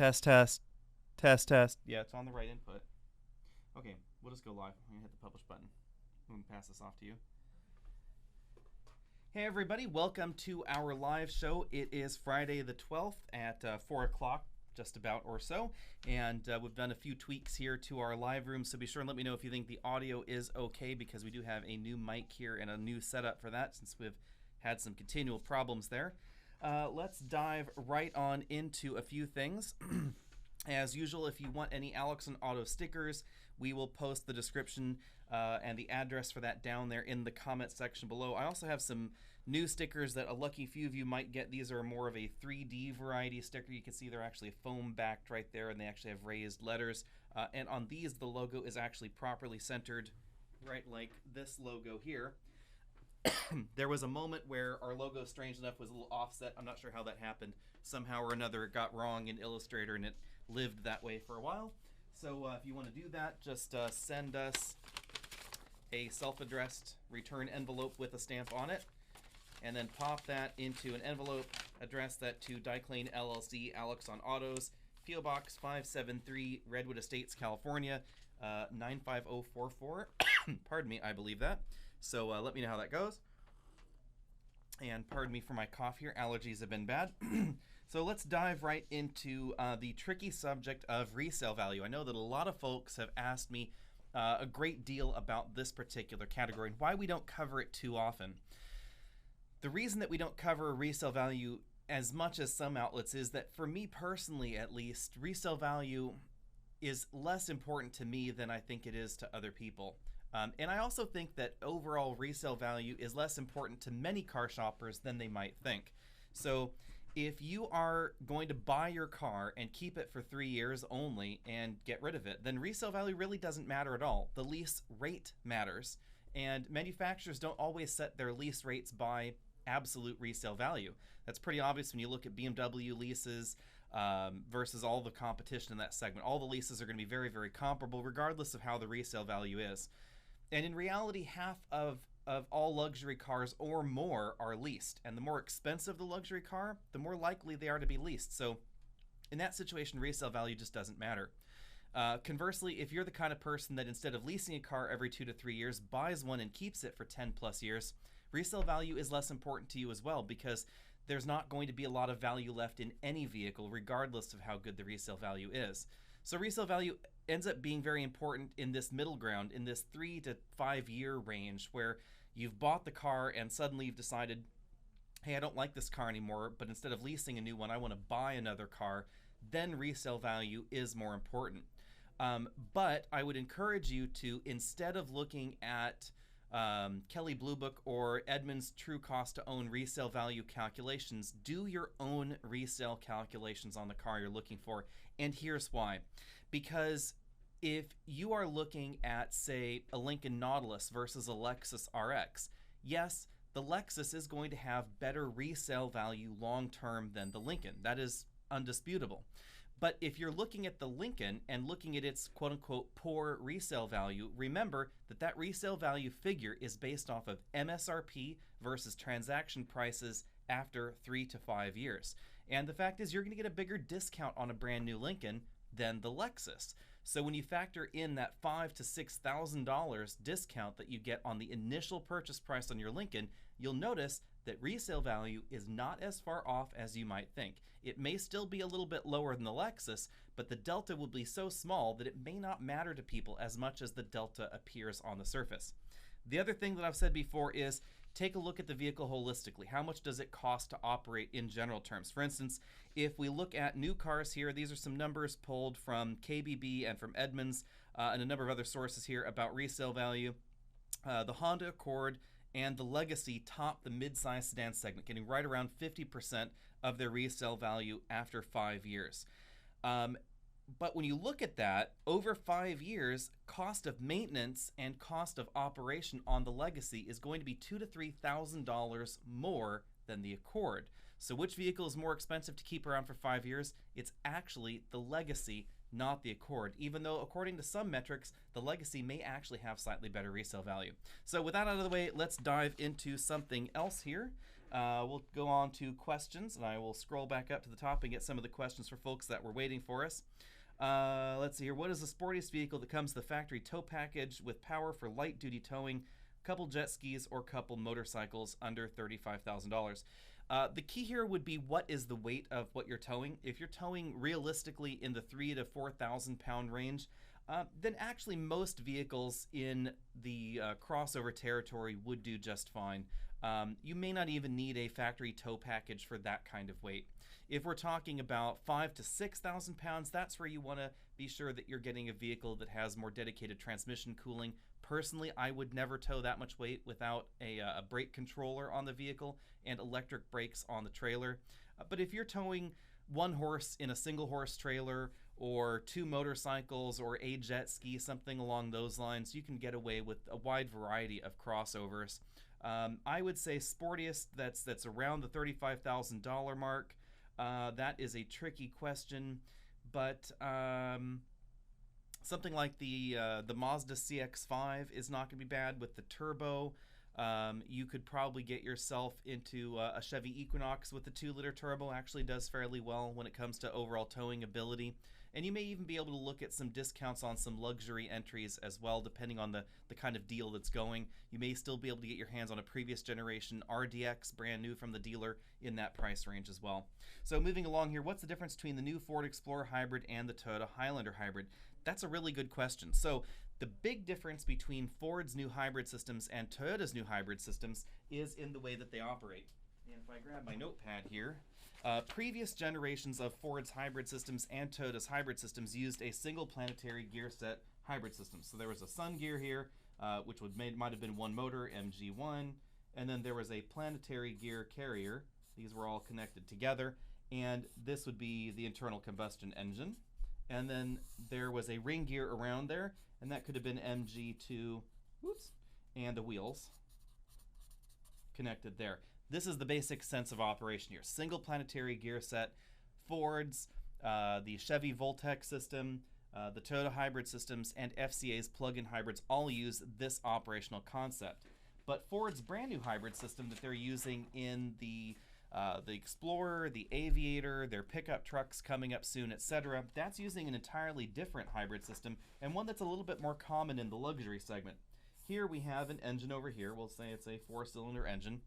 Test, test, test, test. Yeah, it's on the right input. Okay, we'll just go live. I'm going to hit the publish button. I'm going to pass this off to you. Hey everybody, welcome to our live show. It is Friday the 12th at 4 o'clock, just about or so. And we've done a few tweaks here to our live room, so be sure and let me know if you think the audio is okay, because we do have a new mic here and a new setup for that, since we've had some continual problems there. Let's dive right on into a few things. As usual, if you want any Alex and Auto stickers, we will post the description and the address for that down there in the comment section below. I also have some new stickers that a lucky few of you might get. These are more of a 3D variety sticker. You can see they're actually foam backed right there, and they actually have raised letters. And on these, the logo is actually properly centered, right like this logo here. There was a moment where our logo, strange enough, was a little offset. I'm not sure how that happened. Somehow or another it got wrong in Illustrator and it lived that way for a while. So if you want to do that, just send us a self-addressed return envelope with a stamp on it, and then pop that into an envelope, address that to Dyklaine LLC, Alex on Autos, P.O. Box 573, Redwood Estates, California, 95044. Pardon me, I believe that. So let me know how that goes. And pardon me for my cough here. Allergies have been bad. So let's dive right into the tricky subject of resale value. I know that a lot of folks have asked me a great deal about this particular category and why we don't cover it too often. The reason that we don't cover resale value as much as some outlets is that, for me personally at least, resale value is less important to me than I think it is to other people. And I also think that overall resale value is less important to many car shoppers than they might think. So if you are going to buy your car and keep it for 3 years only and get rid of it, then resale value really doesn't matter at all. The lease rate matters, and manufacturers don't always set their lease rates by absolute resale value. That's pretty obvious when you look at BMW leases versus all the competition in that segment. All the leases are going to be very, very comparable regardless of how the resale value is. And in reality, half of all luxury cars or more are leased. And the more expensive the luxury car, the more likely they are to be leased. So in that situation, resale value just doesn't matter. Conversely, if you're the kind of person that instead of leasing a car every 2 to 3 years, buys one and keeps it for 10 plus years, resale value is less important to you as well, because there's not going to be a lot of value left in any vehicle, regardless of how good the resale value is. So resale value ends up being very important in this middle ground, in this 3 to 5 year range, where you've bought the car and suddenly you've decided, hey, I don't like this car anymore, but instead of leasing a new one, I want to buy another car. Then resale value is more important. But I would encourage you to, instead of looking at Kelley Blue Book or Edmunds True Cost to Own resale value calculations, do your own resale calculations on the car you're looking for. And here's why. Because if you are looking at, say, a Lincoln Nautilus versus a Lexus RX, yes, the Lexus is going to have better resale value long-term than the Lincoln. That is undisputable. But if you're looking at the Lincoln and looking at its quote-unquote poor resale value, remember that that resale value figure is based off of MSRP versus transaction prices after 3 to 5 years. And the fact is, you're going to get a bigger discount on a brand new Lincoln than the Lexus. So when you factor in that $5,000 to $6,000 discount that you get on the initial purchase price on your Lincoln, you'll notice that resale value is not as far off as you might think. It may still be a little bit lower than the Lexus, but the delta will be so small that it may not matter to people as much as the delta appears on the surface. The other thing that I've said before is take a look at the vehicle holistically. How much does it cost to operate in general terms? For instance, if we look at new cars here, these are some numbers pulled from KBB and from Edmunds and a number of other sources here about resale value. The Honda Accord and the Legacy top the mid-size sedan segment, getting right around 50% of their resale value after 5 years. But when you look at that, over 5 years, cost of maintenance and cost of operation on the Legacy is going to be $2,000 to $3,000 more than the Accord. So which vehicle is more expensive to keep around for 5 years? It's actually the Legacy, not the Accord, even though according to some metrics, the Legacy may actually have slightly better resale value. So with that out of the way, let's dive into something else here. We'll go on to questions, and I will scroll back up to the top and get some of the questions for folks that were waiting for us. Let's see here. What is the sportiest vehicle that comes with the factory tow package with power for light-duty towing, couple jet skis, or couple motorcycles under $35,000? The key here would be what is the weight of what you're towing. If you're towing realistically in the 3,000 to 4,000 pound range, then actually most vehicles in the crossover territory would do just fine. You may not even need a factory tow package for that kind of weight. If we're talking about 5,000 to 6,000 pounds, that's where you want to be sure that you're getting a vehicle that has more dedicated transmission cooling. Personally, I would never tow that much weight without a brake controller on the vehicle and electric brakes on the trailer. But if you're towing one horse in a single horse trailer, or 2 motorcycles, or a jet ski, something along those lines, you can get away with a wide variety of crossovers. I would say sportiest, that's around the $35,000 mark. That is a tricky question, but something like the Mazda CX-5 is not going to be bad with the turbo. You could probably get yourself into a Chevy Equinox with the 2-liter turbo. Actually does fairly well when it comes to overall towing ability. And you may even be able to look at some discounts on some luxury entries as well, depending on the kind of deal that's going. You may still be able to get your hands on a previous generation RDX, brand new from the dealer, in that price range as well. So moving along here, what's the difference between the new Ford Explorer Hybrid and the Toyota Highlander Hybrid? That's a really good question. So the big difference between Ford's new hybrid systems and Toyota's new hybrid systems is in the way that they operate. And if I grab my notepad here, previous generations of Ford's hybrid systems and Toyota's hybrid systems used a single planetary gear set hybrid system. So there was a Sun gear here, which might have been one motor, MG1, and then there was a planetary gear carrier. These were all connected together, and this would be the internal combustion engine. And then there was a ring gear around there, and that could have been MG2, and the wheels connected there. This is the basic sense of operation here. Single planetary gear set. Ford's, the Chevy Voltec system, the Toyota hybrid systems, and FCA's plug-in hybrids all use this operational concept. But Ford's brand new hybrid system that they're using in the Explorer, the Aviator, their pickup trucks coming up soon, etc., that's using an entirely different hybrid system, and one that's a little bit more common in the luxury segment. Here we have an engine over here. We'll say it's a 4-cylinder engine.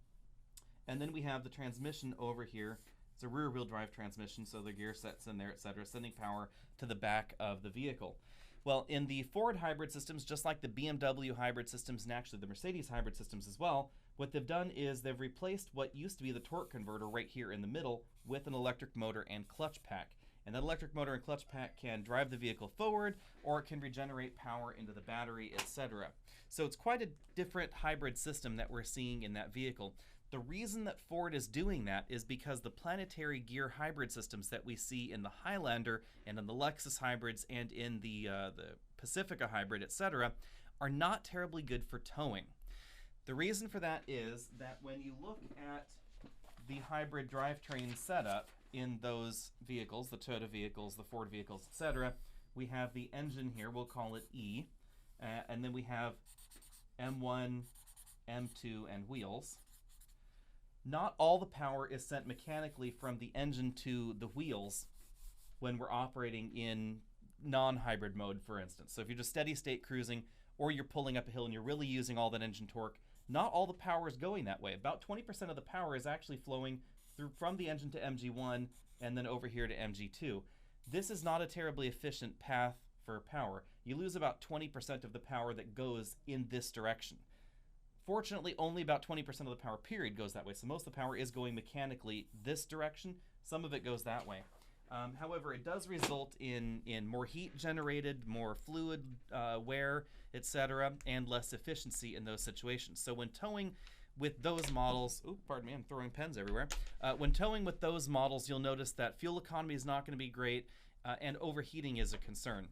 And then we have the transmission over here. It's a rear-wheel drive transmission, so the gear sets in there, etc., sending power to the back of the vehicle. Well, in the Ford hybrid systems, just like the BMW hybrid systems and actually the Mercedes hybrid systems as well, what they've done is they've replaced what used to be the torque converter right here in the middle with an electric motor and clutch pack. And that electric motor and clutch pack can drive the vehicle forward, or it can regenerate power into the battery, etc. So it's quite a different hybrid system that we're seeing in that vehicle. The reason that Ford is doing that is because the planetary gear hybrid systems that we see in the Highlander and in the Lexus hybrids and in the Pacifica hybrid, etc., are not terribly good for towing. The reason for that is that when you look at the hybrid drivetrain setup in those vehicles, the Toyota vehicles, the Ford vehicles, etc., we have the engine here, we'll call it E, and then we have M1, M2, and wheels. Not all the power is sent mechanically from the engine to the wheels when we're operating in non-hybrid mode, for instance. So if you're just steady state cruising, or you're pulling up a hill and you're really using all that engine torque, not all the power is going that way. About 20% of the power is actually flowing through from the engine to MG1 and then over here to MG2. This is not a terribly efficient path for power. You lose about 20% of the power that goes in this direction. Fortunately, only about 20% of the power period goes that way, so most of the power is going mechanically this direction. Some of it goes that way. However, it does result in more heat generated, more fluid wear, etc., and less efficiency in those situations. So when towing with those models, pardon me, I'm throwing pens everywhere. When towing with those models, you'll notice that fuel economy is not going to be great, and overheating is a concern.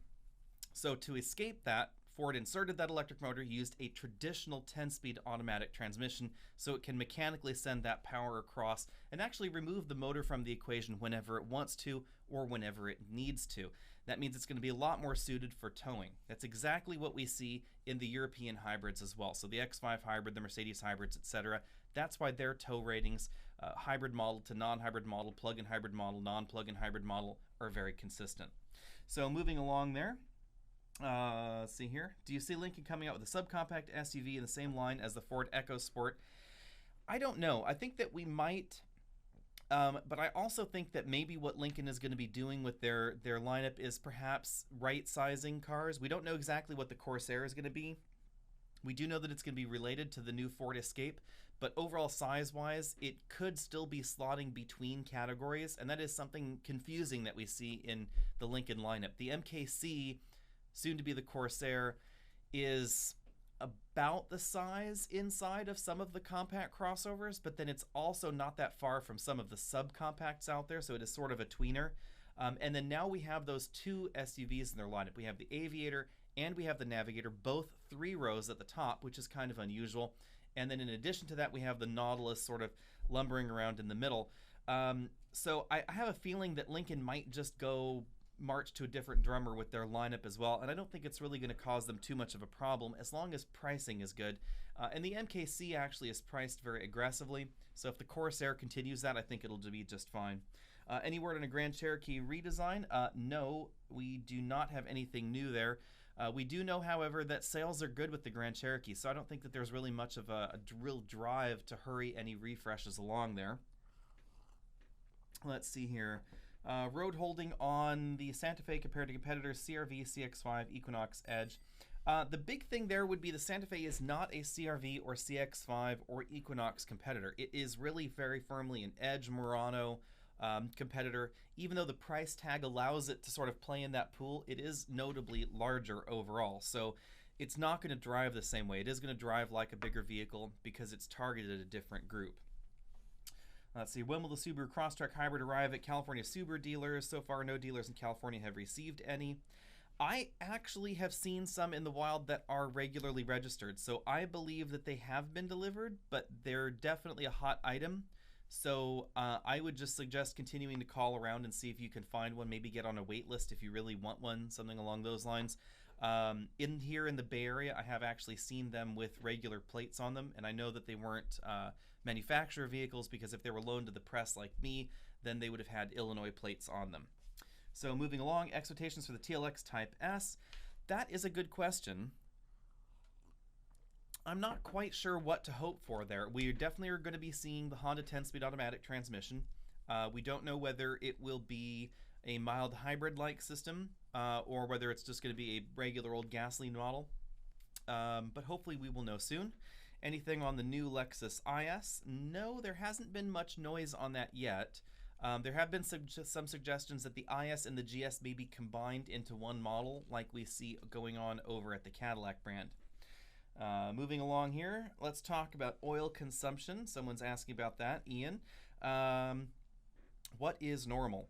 So to escape that, Ford inserted that electric motor, used a traditional 10-speed automatic transmission so it can mechanically send that power across and actually remove the motor from the equation whenever it wants to or whenever it needs to. That means it's going to be a lot more suited for towing. That's exactly what we see in the European hybrids as well. So the X5 hybrid, the Mercedes hybrids, etc. That's why their tow ratings, hybrid model to non-hybrid model, plug-in hybrid model, non-plug-in hybrid model, are very consistent. So moving along there, let's see here. Do you see Lincoln coming out with a subcompact SUV in the same line as the Ford EcoSport? I don't know. I think that we might, but I also think that maybe what Lincoln is going to be doing with their lineup is perhaps right-sizing cars. We don't know exactly what the Corsair is going to be. We do know that it's going to be related to the new Ford Escape, but overall size-wise, it could still be slotting between categories, and that is something confusing that we see in the Lincoln lineup. The MKC, soon to be the Corsair, is about the size inside of some of the compact crossovers, but then it's also not that far from some of the subcompacts out there, so it is sort of a tweener. And then now we have those two SUVs in their lineup. We have the Aviator and we have the Navigator, both 3 rows at the top, which is kind of unusual. And then in addition to that, we have the Nautilus sort of lumbering around in the middle. So I have a feeling that Lincoln might just go march to a different drummer with their lineup as well, and I don't think it's really going to cause them too much of a problem as long as pricing is good. And the MKC actually is priced very aggressively, so if the Corsair continues that, I think it'll be just fine. Any word on a Grand Cherokee redesign? No, we do not have anything new there. We do know, however, that sales are good with the Grand Cherokee, so I don't think that there's really much of a real drive to hurry any refreshes along there. Let's see here. Road holding on the Santa Fe compared to competitors CR-V, CX-5, Equinox, Edge. The big thing there would be the Santa Fe is not a CR-V or CX-5 or Equinox competitor. It is really very firmly an Edge, Murano competitor. Even though the price tag allows it to sort of play in that pool, it is notably larger overall. So it's not going to drive the same way. It is going to drive like a bigger vehicle because it's targeted at a different group. Let's see, when will the Subaru Crosstrek Hybrid arrive at California Subaru dealers? So far, no dealers in California have received any. I actually have seen some in the wild that are regularly registered, so I believe that they have been delivered, but they're definitely a hot item. So I would just suggest continuing to call around and see if you can find one, maybe get on a wait list if you really want one, something along those lines. Here in the Bay Area, I have actually seen them with regular plates on them, and I know that they weren't manufacturer vehicles because if they were loaned to the press like me, then they would have had Illinois plates on them. So moving along, expectations for the TLX Type S. That is a good question. I'm not quite sure what to hope for there. We definitely are going to be seeing the Honda 10-speed automatic transmission. We don't know whether it will be a mild hybrid-like system or whether it's just going to be a regular old gasoline model. But hopefully we will know soon. Anything on the new Lexus IS? No, there hasn't been much noise on that yet. There have been some suggestions that the IS and the GS may be combined into one model like we see going on over at the Cadillac brand. Moving along here, let's talk about oil consumption. Someone's asking about that, Ian. What is normal?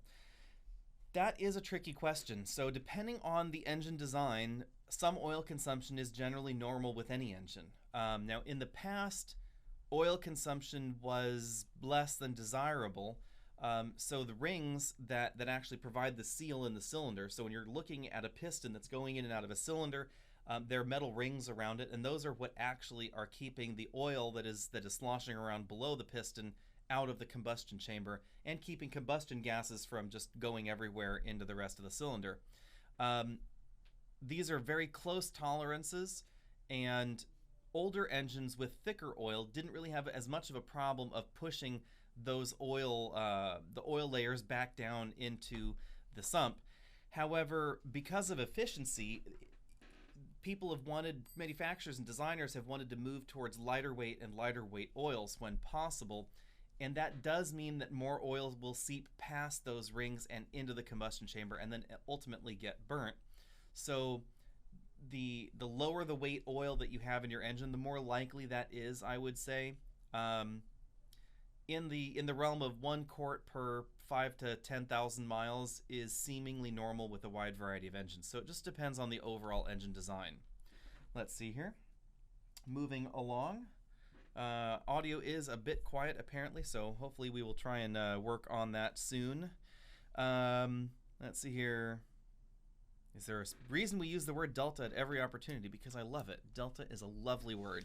That is a tricky question. So depending on the engine design, some oil consumption is generally normal with any engine. Now in the past, oil consumption was less than desirable. So the rings that actually provide the seal in the cylinder, so when you're looking at a piston that's going in and out of a cylinder, there are metal rings around it, and those are what actually are keeping the oil that is sloshing around below the piston out of the combustion chamber and keeping combustion gases from just going everywhere into the rest of the cylinder. These are very close tolerances, and older engines with thicker oil didn't really have as much of a problem of pushing those oil, the oil layers back down into the sump. However, because of efficiency, manufacturers and designers have wanted to move towards lighter weight and lighter weight oils when possible, and that does mean that more oil will seep past those rings and into the combustion chamber and then ultimately get burnt. So the lower the weight oil that you have in your engine, the more likely that is, I would say. In the realm of 1 quart per 5,000 to 10,000 miles is seemingly normal with a wide variety of engines. So it just depends on the overall engine design. Let's see here. Moving along. Audio is a bit quiet apparently, so hopefully we will try and work on that soon. Let's see here. Is there a reason we use the word Delta at every opportunity? Because I love it. Delta is a lovely word.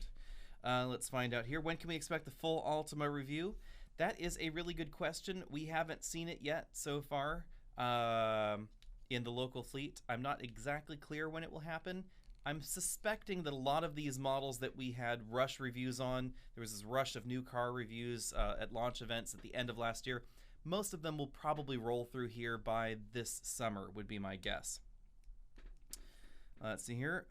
Let's find out here. When can we expect the full Altima review? That is a really good question. We haven't seen it yet so far in the local fleet. I'm not exactly clear when it will happen. I'm suspecting that a lot of these models that we had rush reviews on, there was this rush of new car reviews at launch events at the end of last year. Most of them will probably roll through here by this summer, would be my guess. Let's see here.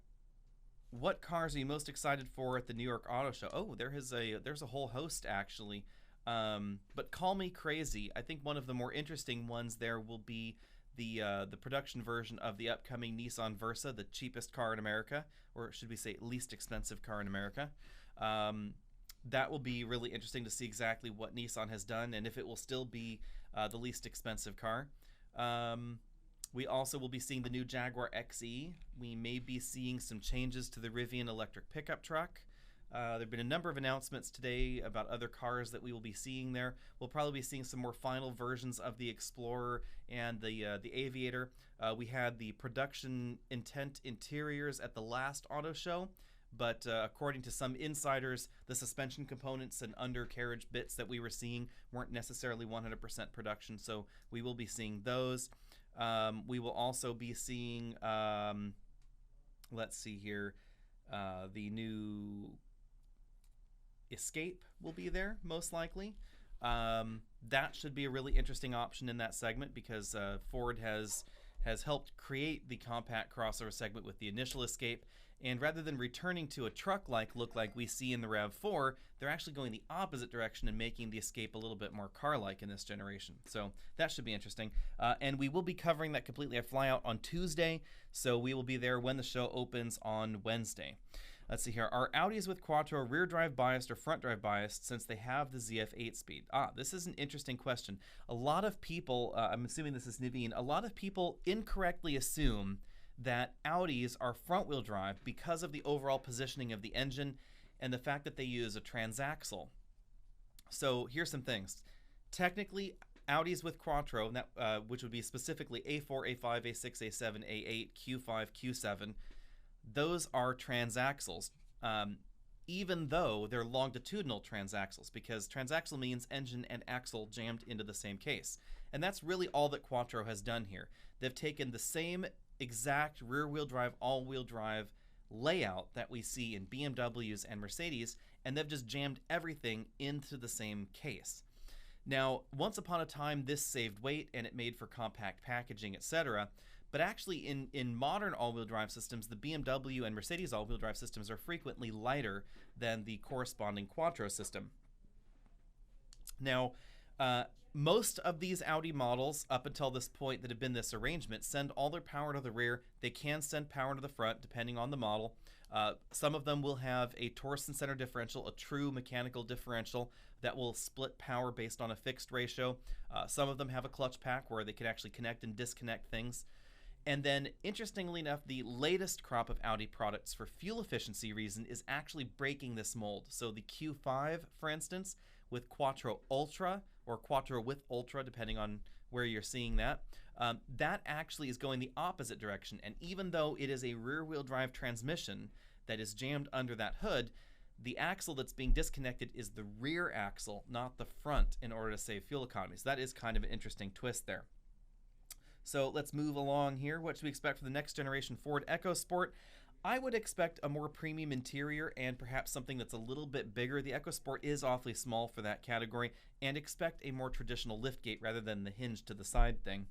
What cars are you most excited for at the New York Auto Show? Oh, there's a whole host actually. But call me crazy. I think one of the more interesting ones there will be the production version of the upcoming Nissan Versa, the cheapest car in America, or should we say least expensive car in America. That will be really interesting to see exactly what Nissan has done and if it will still be the least expensive car. We also will be seeing the new Jaguar XE. We may be seeing some changes to the Rivian electric pickup truck. There have been a number of announcements today about other cars that we will be seeing there. We'll probably be seeing some more final versions of the Explorer and the Aviator. We had the production intent interiors at the last auto show, but according to some insiders, the suspension components and undercarriage bits that we were seeing weren't necessarily 100% production, so we will be seeing those. We will also be seeing, let's see here, the new Escape will be there, most likely. That should be a really interesting option in that segment because Ford has helped create the compact crossover segment with the initial Escape, and rather than returning to a truck-like look like we see in the RAV4, they're actually going the opposite direction and making the Escape a little bit more car-like in this generation. So that should be interesting. And we will be covering that completely. I fly out on Tuesday, so we will be there when the show opens on Wednesday. Let's see here. Are Audis with Quattro rear drive biased or front drive biased since they have the ZF 8-speed? This is an interesting question. A lot of people, I'm assuming this is Naveen, a lot of people incorrectly assume that Audis are front wheel drive because of the overall positioning of the engine and the fact that they use a transaxle. So here's some things. Technically, Audis with Quattro, which would be specifically A4, A5, A6, A7, A8, Q5, Q7, those are transaxles, even though they're longitudinal transaxles, because transaxle means engine and axle jammed into the same case. And that's really all that Quattro has done here. They've taken the same exact rear-wheel drive, all-wheel drive layout that we see in BMWs and Mercedes, and they've just jammed everything into the same case. Now, once upon a time, this saved weight and it made for compact packaging, etc., but actually, in modern all-wheel drive systems, the BMW and Mercedes all-wheel drive systems are frequently lighter than the corresponding Quattro system. Now, most of these Audi models, up until this point that have been this arrangement, send all their power to the rear. They can send power to the front, depending on the model. Some of them will have a torsion center differential, a true mechanical differential that will split power based on a fixed ratio. Some of them have a clutch pack where they can actually connect and disconnect things. And then, interestingly enough, the latest crop of Audi products for fuel efficiency reason is actually breaking this mold. So the Q5, for instance, with Quattro Ultra, or Quattro with Ultra, depending on where you're seeing that, that actually is going the opposite direction. And even though it is a rear-wheel drive transmission that is jammed under that hood, the axle that's being disconnected is the rear axle, not the front, in order to save fuel economy. So that is kind of an interesting twist there. So let's move along here. What should we expect for the next generation Ford EcoSport? I would expect a more premium interior and perhaps something that's a little bit bigger. The EcoSport is awfully small for that category, and expect a more traditional liftgate rather than the hinge to the side thing.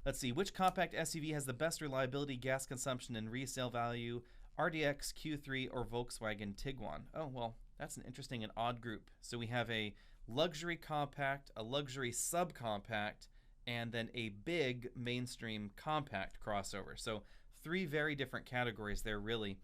Let's see, which compact SUV has the best reliability, gas consumption, and resale value? RDX, Q3, or Volkswagen Tiguan? Oh, well, that's an interesting and odd group. So we have a luxury compact, a luxury subcompact, and then a big mainstream compact crossover. So three very different categories there, really.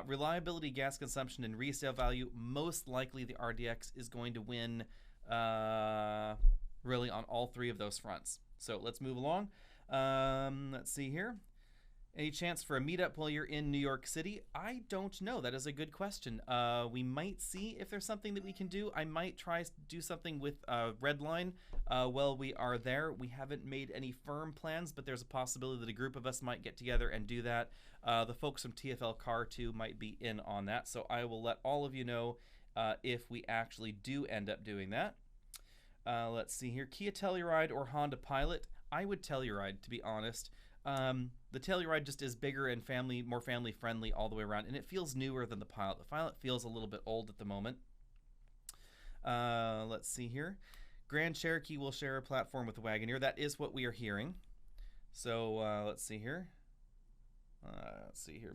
Reliability, gas consumption, and resale value, most likely the RDX is going to win really on all three of those fronts. So let's move along. Let's see here. Any chance for a meetup while you're in New York City? I don't know. That is a good question. We might see if there's something that we can do. I might try to do something with Redline while we are there. We haven't made any firm plans, but there's a possibility that a group of us might get together and do that. The folks from TFL Car 2 might be in on that, so I will let all of you know if we actually do end up doing that. Let's see here. Kia Telluride or Honda Pilot? I would Telluride, to be honest. The Telluride just is bigger and more family friendly all the way around, and it feels newer than the Pilot. The Pilot feels a little bit old at the moment. Let's see here. Grand Cherokee will share a platform with the Wagoneer. That is what we are hearing. So let's see here.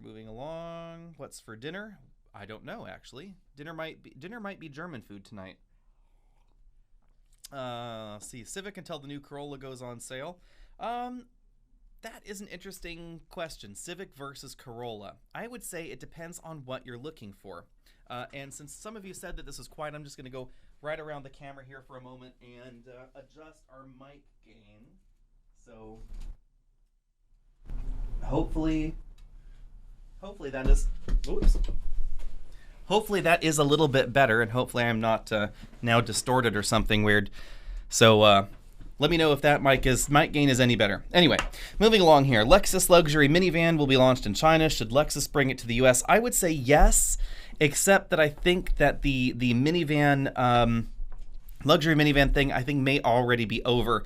Moving along. What's for dinner? I don't know, actually. Dinner might be German food tonight. Let's see. Civic until the new Corolla goes on sale. That is an interesting question. Civic versus Corolla. I would say it depends on what you're looking for. And since some of you said that this was quiet, I'm just going to go right around the camera here for a moment and adjust our mic gain. So hopefully that is. Oops. Hopefully that is a little bit better, and hopefully I'm not now distorted or something weird. So let me know if that mic gain is any better. Anyway, moving along here. Lexus luxury minivan will be launched in China. Should Lexus bring it to the US? I would say yes, except that I think that the minivan, luxury minivan thing, I think may already be over.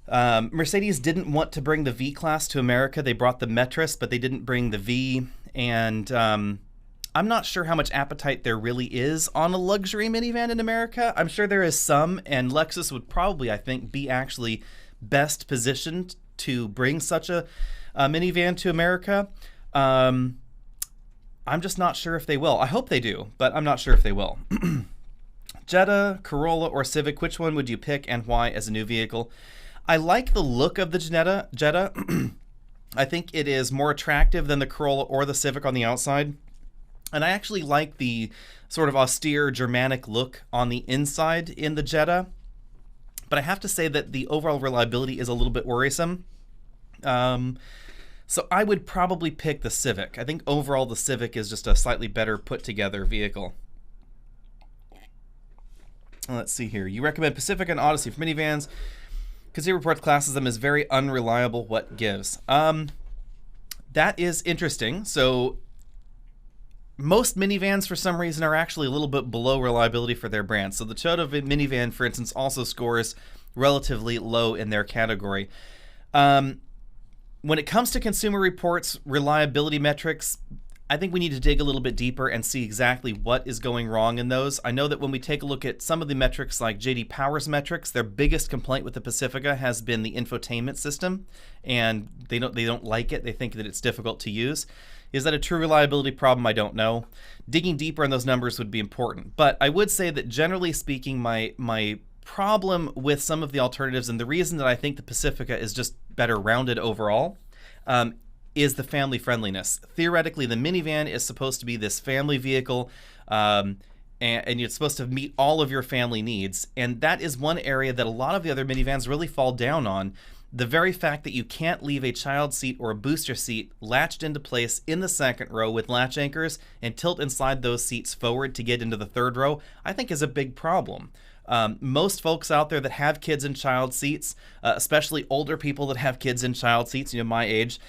Mercedes didn't want to bring the V-Class to America. They brought the Metris, but they didn't bring the V, and I'm not sure how much appetite there really is on a luxury minivan in America. I'm sure there is some, and Lexus would probably, I think, be actually best positioned to bring such a minivan to America. I'm just not sure if they will. I hope they do, but I'm not sure if they will. Jetta, Corolla, or Civic, which one would you pick and why as a new vehicle? I like the look of the Jetta. I think it is more attractive than the Corolla or the Civic on the outside. And I actually like the sort of austere Germanic look on the inside in the Jetta. But I have to say that the overall reliability is a little bit worrisome. So I would probably pick the Civic. I think overall the Civic is just a slightly better put together vehicle. Let's see here. You recommend Pacifica and Odyssey for minivans. Consumer Reports classes them as very unreliable. What gives? That is interesting. So most minivans, for some reason, are actually a little bit below reliability for their brand. So the Toyota minivan, for instance, also scores relatively low in their category. When it comes to Consumer Reports reliability metrics, I think we need to dig a little bit deeper and see exactly what is going wrong in those. I know that when we take a look at some of the metrics like J.D. Power's metrics, their biggest complaint with the Pacifica has been the infotainment system, and they don't like it. They think that it's difficult to use. Is that a true reliability problem? I don't know. Digging deeper in those numbers would be important. But I would say that generally speaking, my problem with some of the alternatives, and the reason that I think the Pacifica is just better rounded overall, is the family friendliness. Theoretically, the minivan is supposed to be this family vehicle, and it's supposed to meet all of your family needs. And that is one area that a lot of the other minivans really fall down on. The very fact that you can't leave a child seat or a booster seat latched into place in the second row with latch anchors and tilt and slide those seats forward to get into the third row, I think is a big problem. Most folks out there that have kids in child seats, especially older people that have kids in child seats, my age,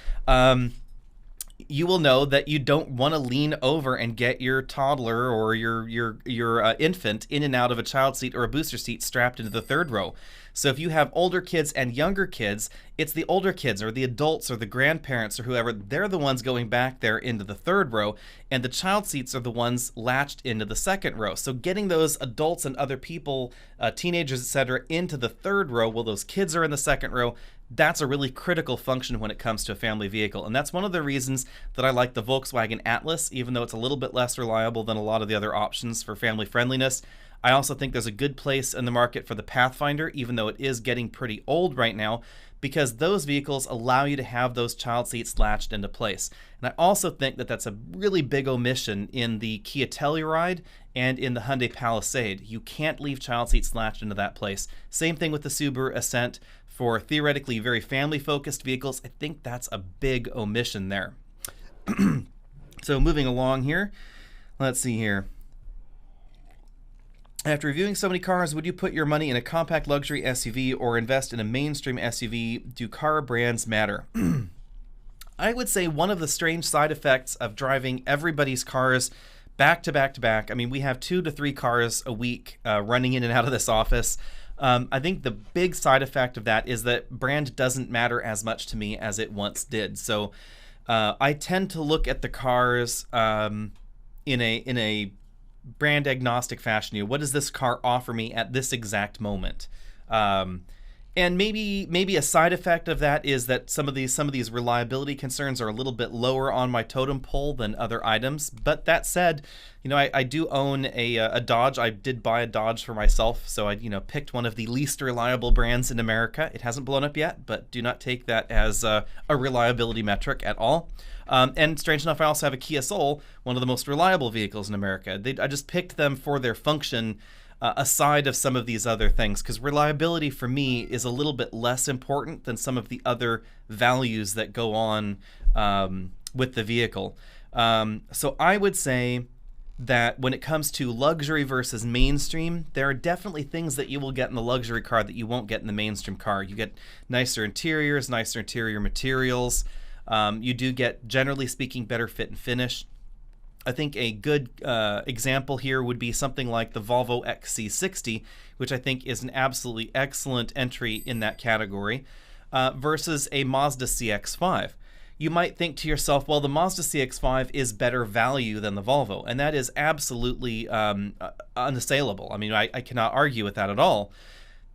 you will know that you don't want to lean over and get your toddler or your infant in and out of a child seat or a booster seat strapped into the third row. So if you have older kids and younger kids, it's the older kids or the adults or the grandparents or whoever, they're the ones going back there into the third row, and the child seats are the ones latched into the second row. So getting those adults and other people, teenagers, etc., into the third row while those kids are in the second row, that's a really critical function when it comes to a family vehicle. And that's one of the reasons that I like the Volkswagen Atlas, even though it's a little bit less reliable than a lot of the other options for family friendliness. I also think there's a good place in the market for the Pathfinder, even though it is getting pretty old right now, because those vehicles allow you to have those child seats latched into place. And I also think that that's a really big omission in the Kia Telluride and in the Hyundai Palisade. You can't leave child seats latched into that place. Same thing with the Subaru Ascent. For theoretically very family-focused vehicles, I think that's a big omission there. So moving along here, let's see here. After reviewing so many cars, would you put your money in a compact luxury SUV or invest in a mainstream SUV? Do car brands matter? I would say one of the strange side effects of driving everybody's cars back to back to back. I mean, we have 2 to 3 cars a week running in and out of this office. I think the big side effect of that is that brand doesn't matter as much to me as it once did. So I tend to look at the cars in a brand agnostic fashion. What does this car offer me at this exact moment? And maybe a side effect of that is that some of these reliability concerns are a little bit lower on my totem pole than other items. But that said, I do own a Dodge. I did buy a Dodge for myself, so I picked one of the least reliable brands in America. It hasn't blown up yet, but do not take that as a reliability metric at all. And strange enough, I also have a Kia Soul, one of the most reliable vehicles in America. I just picked them for their function aside of some of these other things, because reliability for me is a little bit less important than some of the other values that go on with the vehicle. So I would say that when it comes to luxury versus mainstream, there are definitely things that you will get in the luxury car that you won't get in the mainstream car. You get nicer interiors, nicer interior materials. You do get, generally speaking, better fit and finish. I think a good example here would be something like the Volvo XC60, which I think is an absolutely excellent entry in that category, versus a Mazda CX-5. You might think to yourself, well, the Mazda CX-5 is better value than the Volvo, and that is absolutely unassailable. I mean, I cannot argue with that at all.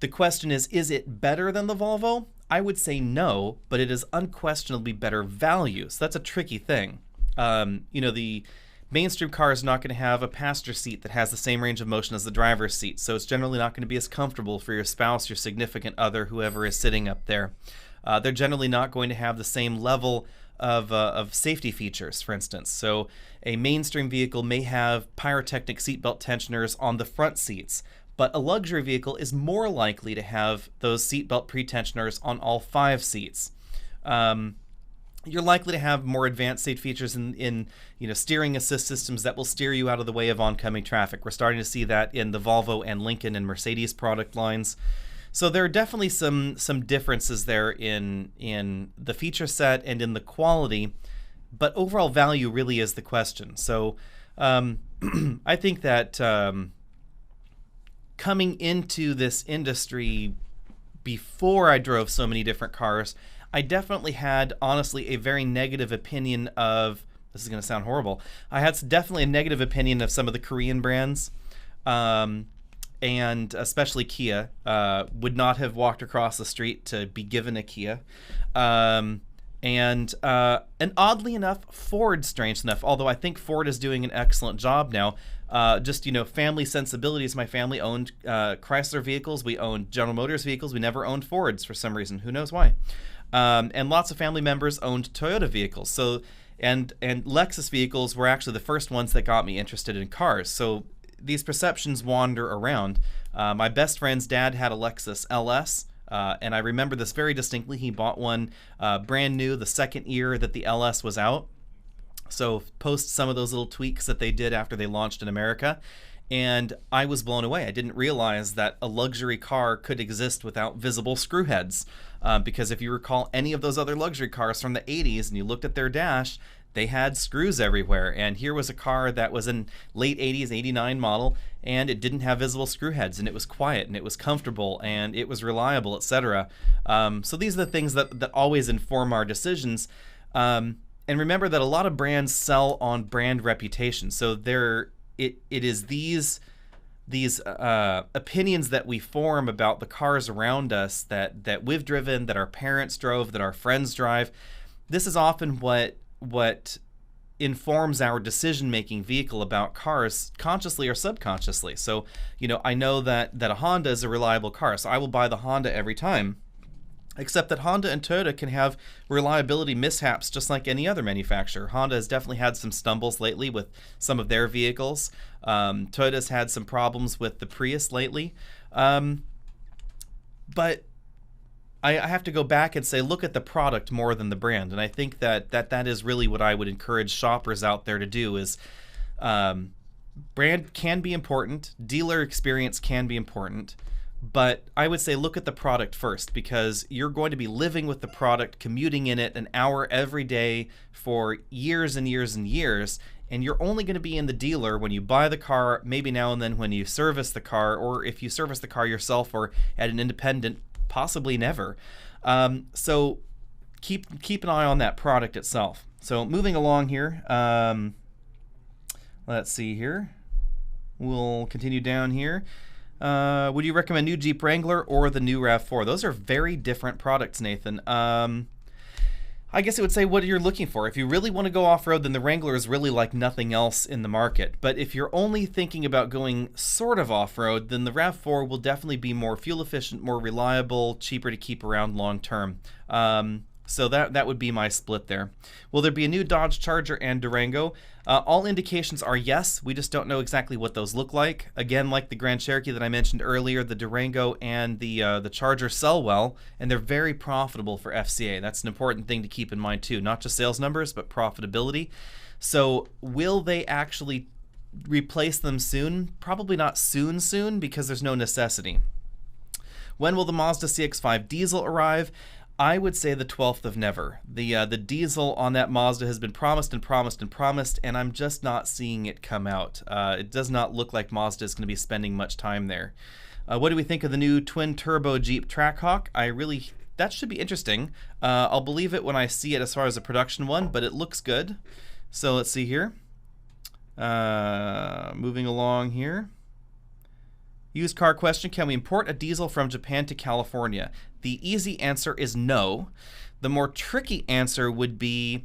The question is it better than the Volvo? I would say no, but it is unquestionably better value. So that's a tricky thing. The mainstream car is not going to have a passenger seat that has the same range of motion as the driver's seat, so it's generally not going to be as comfortable for your spouse, your significant other, whoever is sitting up there. They're generally not going to have the same level of safety features, for instance. So a mainstream vehicle may have pyrotechnic seatbelt tensioners on the front seats, but a luxury vehicle is more likely to have those seatbelt pre-tensioners on all 5 seats. You're likely to have more advanced safety features in steering assist systems that will steer you out of the way of oncoming traffic. We're starting to see that in the Volvo and Lincoln and Mercedes product lines. So there are definitely some differences there in the feature set and in the quality, but overall value really is the question. So I think that coming into this industry before I drove so many different cars, I definitely had, honestly, a very negative opinion of, this is going to sound horrible, I had definitely a negative opinion of some of the Korean brands, and especially Kia. Would not have walked across the street to be given a Kia. And oddly enough, Ford, strange enough, although I think Ford is doing an excellent job now, family sensibilities. My family owned Chrysler vehicles. We owned General Motors vehicles. We never owned Fords for some reason. Who knows why? And lots of family members owned Toyota vehicles. So, and Lexus vehicles were actually the first ones that got me interested in cars. So these perceptions wander around. My best friend's dad had a Lexus LS, and I remember this very distinctly. He bought one brand new the second year that the LS was out. So post some of those little tweaks that they did after they launched in America. And I was blown away. I didn't realize that a luxury car could exist without visible screw heads. Because if you recall any of those other luxury cars from the 80s and you looked at their dash, they had screws everywhere. And here was a car that was in late 80s, 89 model, and it didn't have visible screw heads, and it was quiet, and it was comfortable, and it was reliable, etc. So these are the things that always inform our decisions. And remember that a lot of brands sell on brand reputation. So it is these opinions that we form about the cars around us that we've driven, that our parents drove, that our friends drive. This is often what informs our decision-making vehicle about cars, consciously or subconsciously. So, I know that a Honda is a reliable car, so I will buy the Honda every time. Except that Honda and Toyota can have reliability mishaps just like any other manufacturer. Honda has definitely had some stumbles lately with some of their vehicles. Toyota's had some problems with the Prius lately. But I have to go back and say, look at the product more than the brand. And I think that is really what I would encourage shoppers out there to do is brand can be important, dealer experience can be important, but I would say look at the product first, because you're going to be living with the product, commuting in it an hour every day for years and years and years, and you're only going to be in the dealer when you buy the car, maybe now and then when you service the car, or if you service the car yourself or at an independent, possibly never. So keep an eye on that product itself. So moving along here, let's see here. We'll continue down here. Would you recommend new Jeep Wrangler or the new RAV4? Those are very different products, Nathan. I guess it would say what you're looking for. If you really want to go off-road, then the Wrangler is really like nothing else in the market. But if you're only thinking about going sort of off-road, then the RAV4 will definitely be more fuel efficient, more reliable, cheaper to keep around long term. So that would be my split there. Will there be a new Dodge Charger and Durango? All indications are yes. We just don't know exactly what those look like. Again, like the Grand Cherokee that I mentioned earlier, the Durango and the Charger sell well, and they're very profitable for FCA. That's an important thing to keep in mind too. Not just sales numbers, but profitability. So will they actually replace them soon? Probably not soon, because there's no necessity. When will the Mazda CX-5 diesel arrive? I would say the 12th of never. The diesel on that Mazda has been promised and promised and promised, and I'm just not seeing it come out. It does not look like Mazda is going to be spending much time there. What do we think of the new twin-turbo Jeep Trackhawk? That should be interesting. I'll believe it when I see it as far as a production one, but it looks good. So let's see here. Moving along here. Used car question, can we import a diesel from Japan to California? The easy answer is no. The more tricky answer would be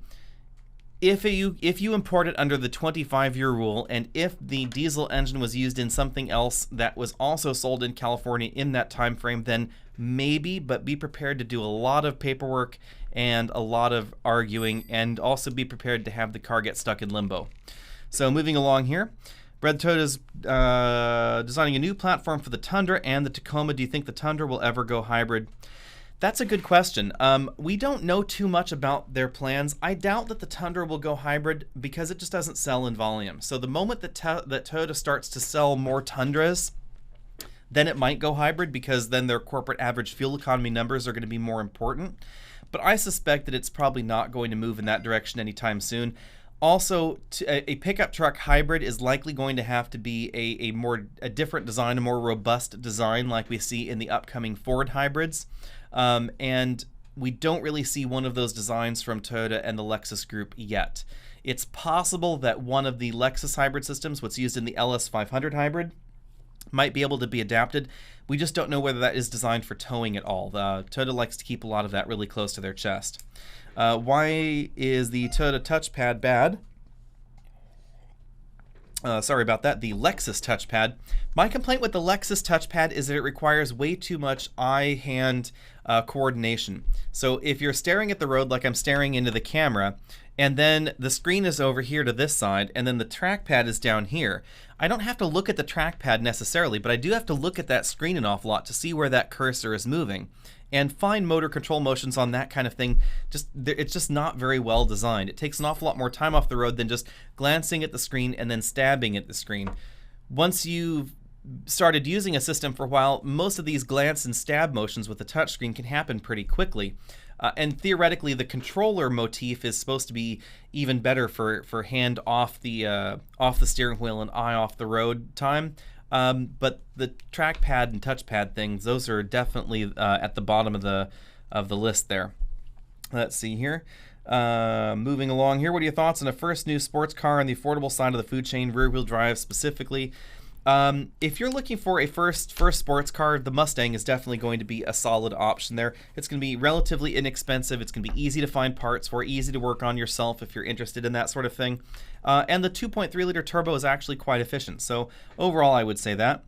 if you import it under the 25-year rule, and if the diesel engine was used in something else that was also sold in California in that time frame, then maybe, but be prepared to do a lot of paperwork and a lot of arguing, and also be prepared to have the car get stuck in limbo. So moving along here. Red Toyota's designing a new platform for the Tundra and the Tacoma. Do you think the Tundra will ever go hybrid? That's a good question. We don't know too much about their plans. I doubt that the Tundra will go hybrid because it just doesn't sell in volume. So the moment that Toyota starts to sell more Tundras, then it might go hybrid, because then their corporate average fuel economy numbers are going to be more important. But I suspect that it's probably not going to move in that direction anytime soon. Also, a pickup truck hybrid is likely going to have to be a different design, a more robust design, like we see in the upcoming Ford hybrids. And we don't really see one of those designs from Toyota and the Lexus group yet. It's possible that one of the Lexus hybrid systems, what's used in the LS500 hybrid, might be able to be adapted. We just don't know whether that is designed for towing at all. Toyota likes to keep a lot of that really close to their chest. Why is the Toyota touchpad bad? Sorry about that. The Lexus touchpad. My complaint with the Lexus touchpad is that it requires way too much eye-hand coordination. So if you're staring at the road like I'm staring into the camera, and then the screen is over here to this side, and then the trackpad is down here, I don't have to look at the trackpad necessarily, but I do have to look at that screen an awful lot to see where that cursor is moving. And fine motor control motions on that kind of thing, it's just not very well designed. It takes an awful lot more time off the road than just glancing at the screen and then stabbing at the screen. Once you've started using a system for a while, most of these glance and stab motions with the touchscreen can happen pretty quickly. And theoretically, the controller motif is supposed to be even better for hand off the steering wheel and eye off the road time. But the trackpad and touchpad things, those are definitely at the bottom of the list there. Let's see here. Moving along here, what are your thoughts on a first new sports car on the affordable side of the food chain, rear-wheel drive specifically? If you're looking for a first sports car, the Mustang is definitely going to be a solid option there. It's going to be relatively inexpensive. It's going to be easy to find parts for, easy to work on yourself if you're interested in that sort of thing. And the 2.3-liter turbo is actually quite efficient. So overall, I would say that.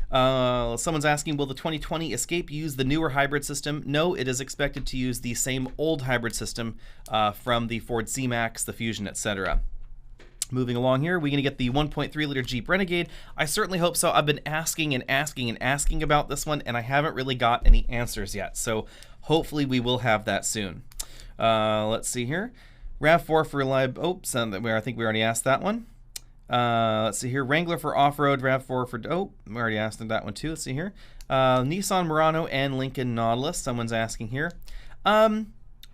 Someone's asking, will the 2020 Escape use the newer hybrid system? No, it is expected to use the same old hybrid system from the Ford C-Max, the Fusion, etc. Moving along here, we're going to get the 1.3-liter Jeep Renegade. I certainly hope so. I've been asking and asking and asking about this one, and I haven't really got any answers yet. So hopefully we will have that soon. Let's see here. RAV4 for reliable. Oops, I think we already asked that one. Let's see here. Wrangler for off-road. RAV4 for. Oh, we already asked that one too. Let's see here. Nissan Murano and Lincoln Nautilus. Someone's asking here.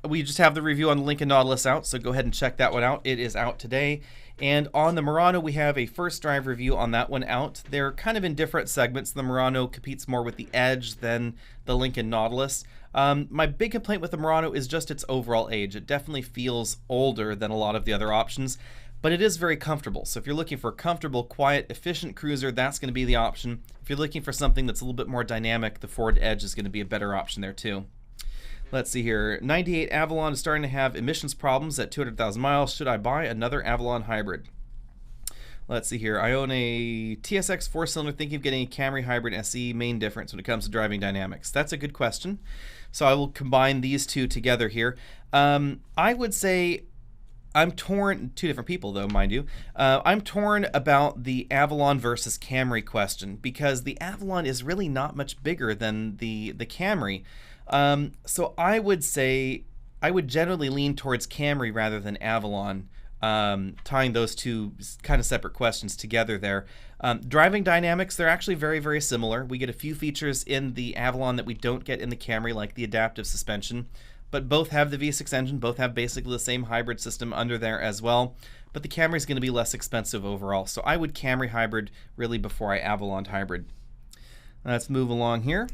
We just have the review on the Lincoln Nautilus out, so go ahead and check that one out. It is out today. And on the Murano, we have a first drive review on that one out. They're kind of in different segments. The Murano competes more with the Edge than the Lincoln Nautilus. My big complaint with the Murano is just its overall age. It definitely feels older than a lot of the other options, but it is very comfortable. So if you're looking for a comfortable, quiet, efficient cruiser, that's going to be the option. If you're looking for something that's a little bit more dynamic, the Ford Edge is going to be a better option there too. Let's see here. 98 Avalon is starting to have emissions problems at 200,000 miles. Should I buy another Avalon hybrid? Let's see here. I own a TSX 4-cylinder, thinking of getting a Camry Hybrid SE. Main difference when it comes to driving dynamics? That's a good question. So I will combine these two together here. I would say I'm torn, two different people though, mind you. I'm torn about the Avalon versus Camry question, because the Avalon is really not much bigger than the Camry. So I would say I would generally lean towards Camry rather than Avalon, tying those two kind of separate questions together there. Driving dynamics, they're actually very, very similar. We get a few features in the Avalon that we don't get in the Camry, like the adaptive suspension, but both have the V6 engine, both have basically the same hybrid system under there as well. But the Camry is going to be less expensive overall. So I would Camry hybrid really before I Avalon hybrid. Let's move along here.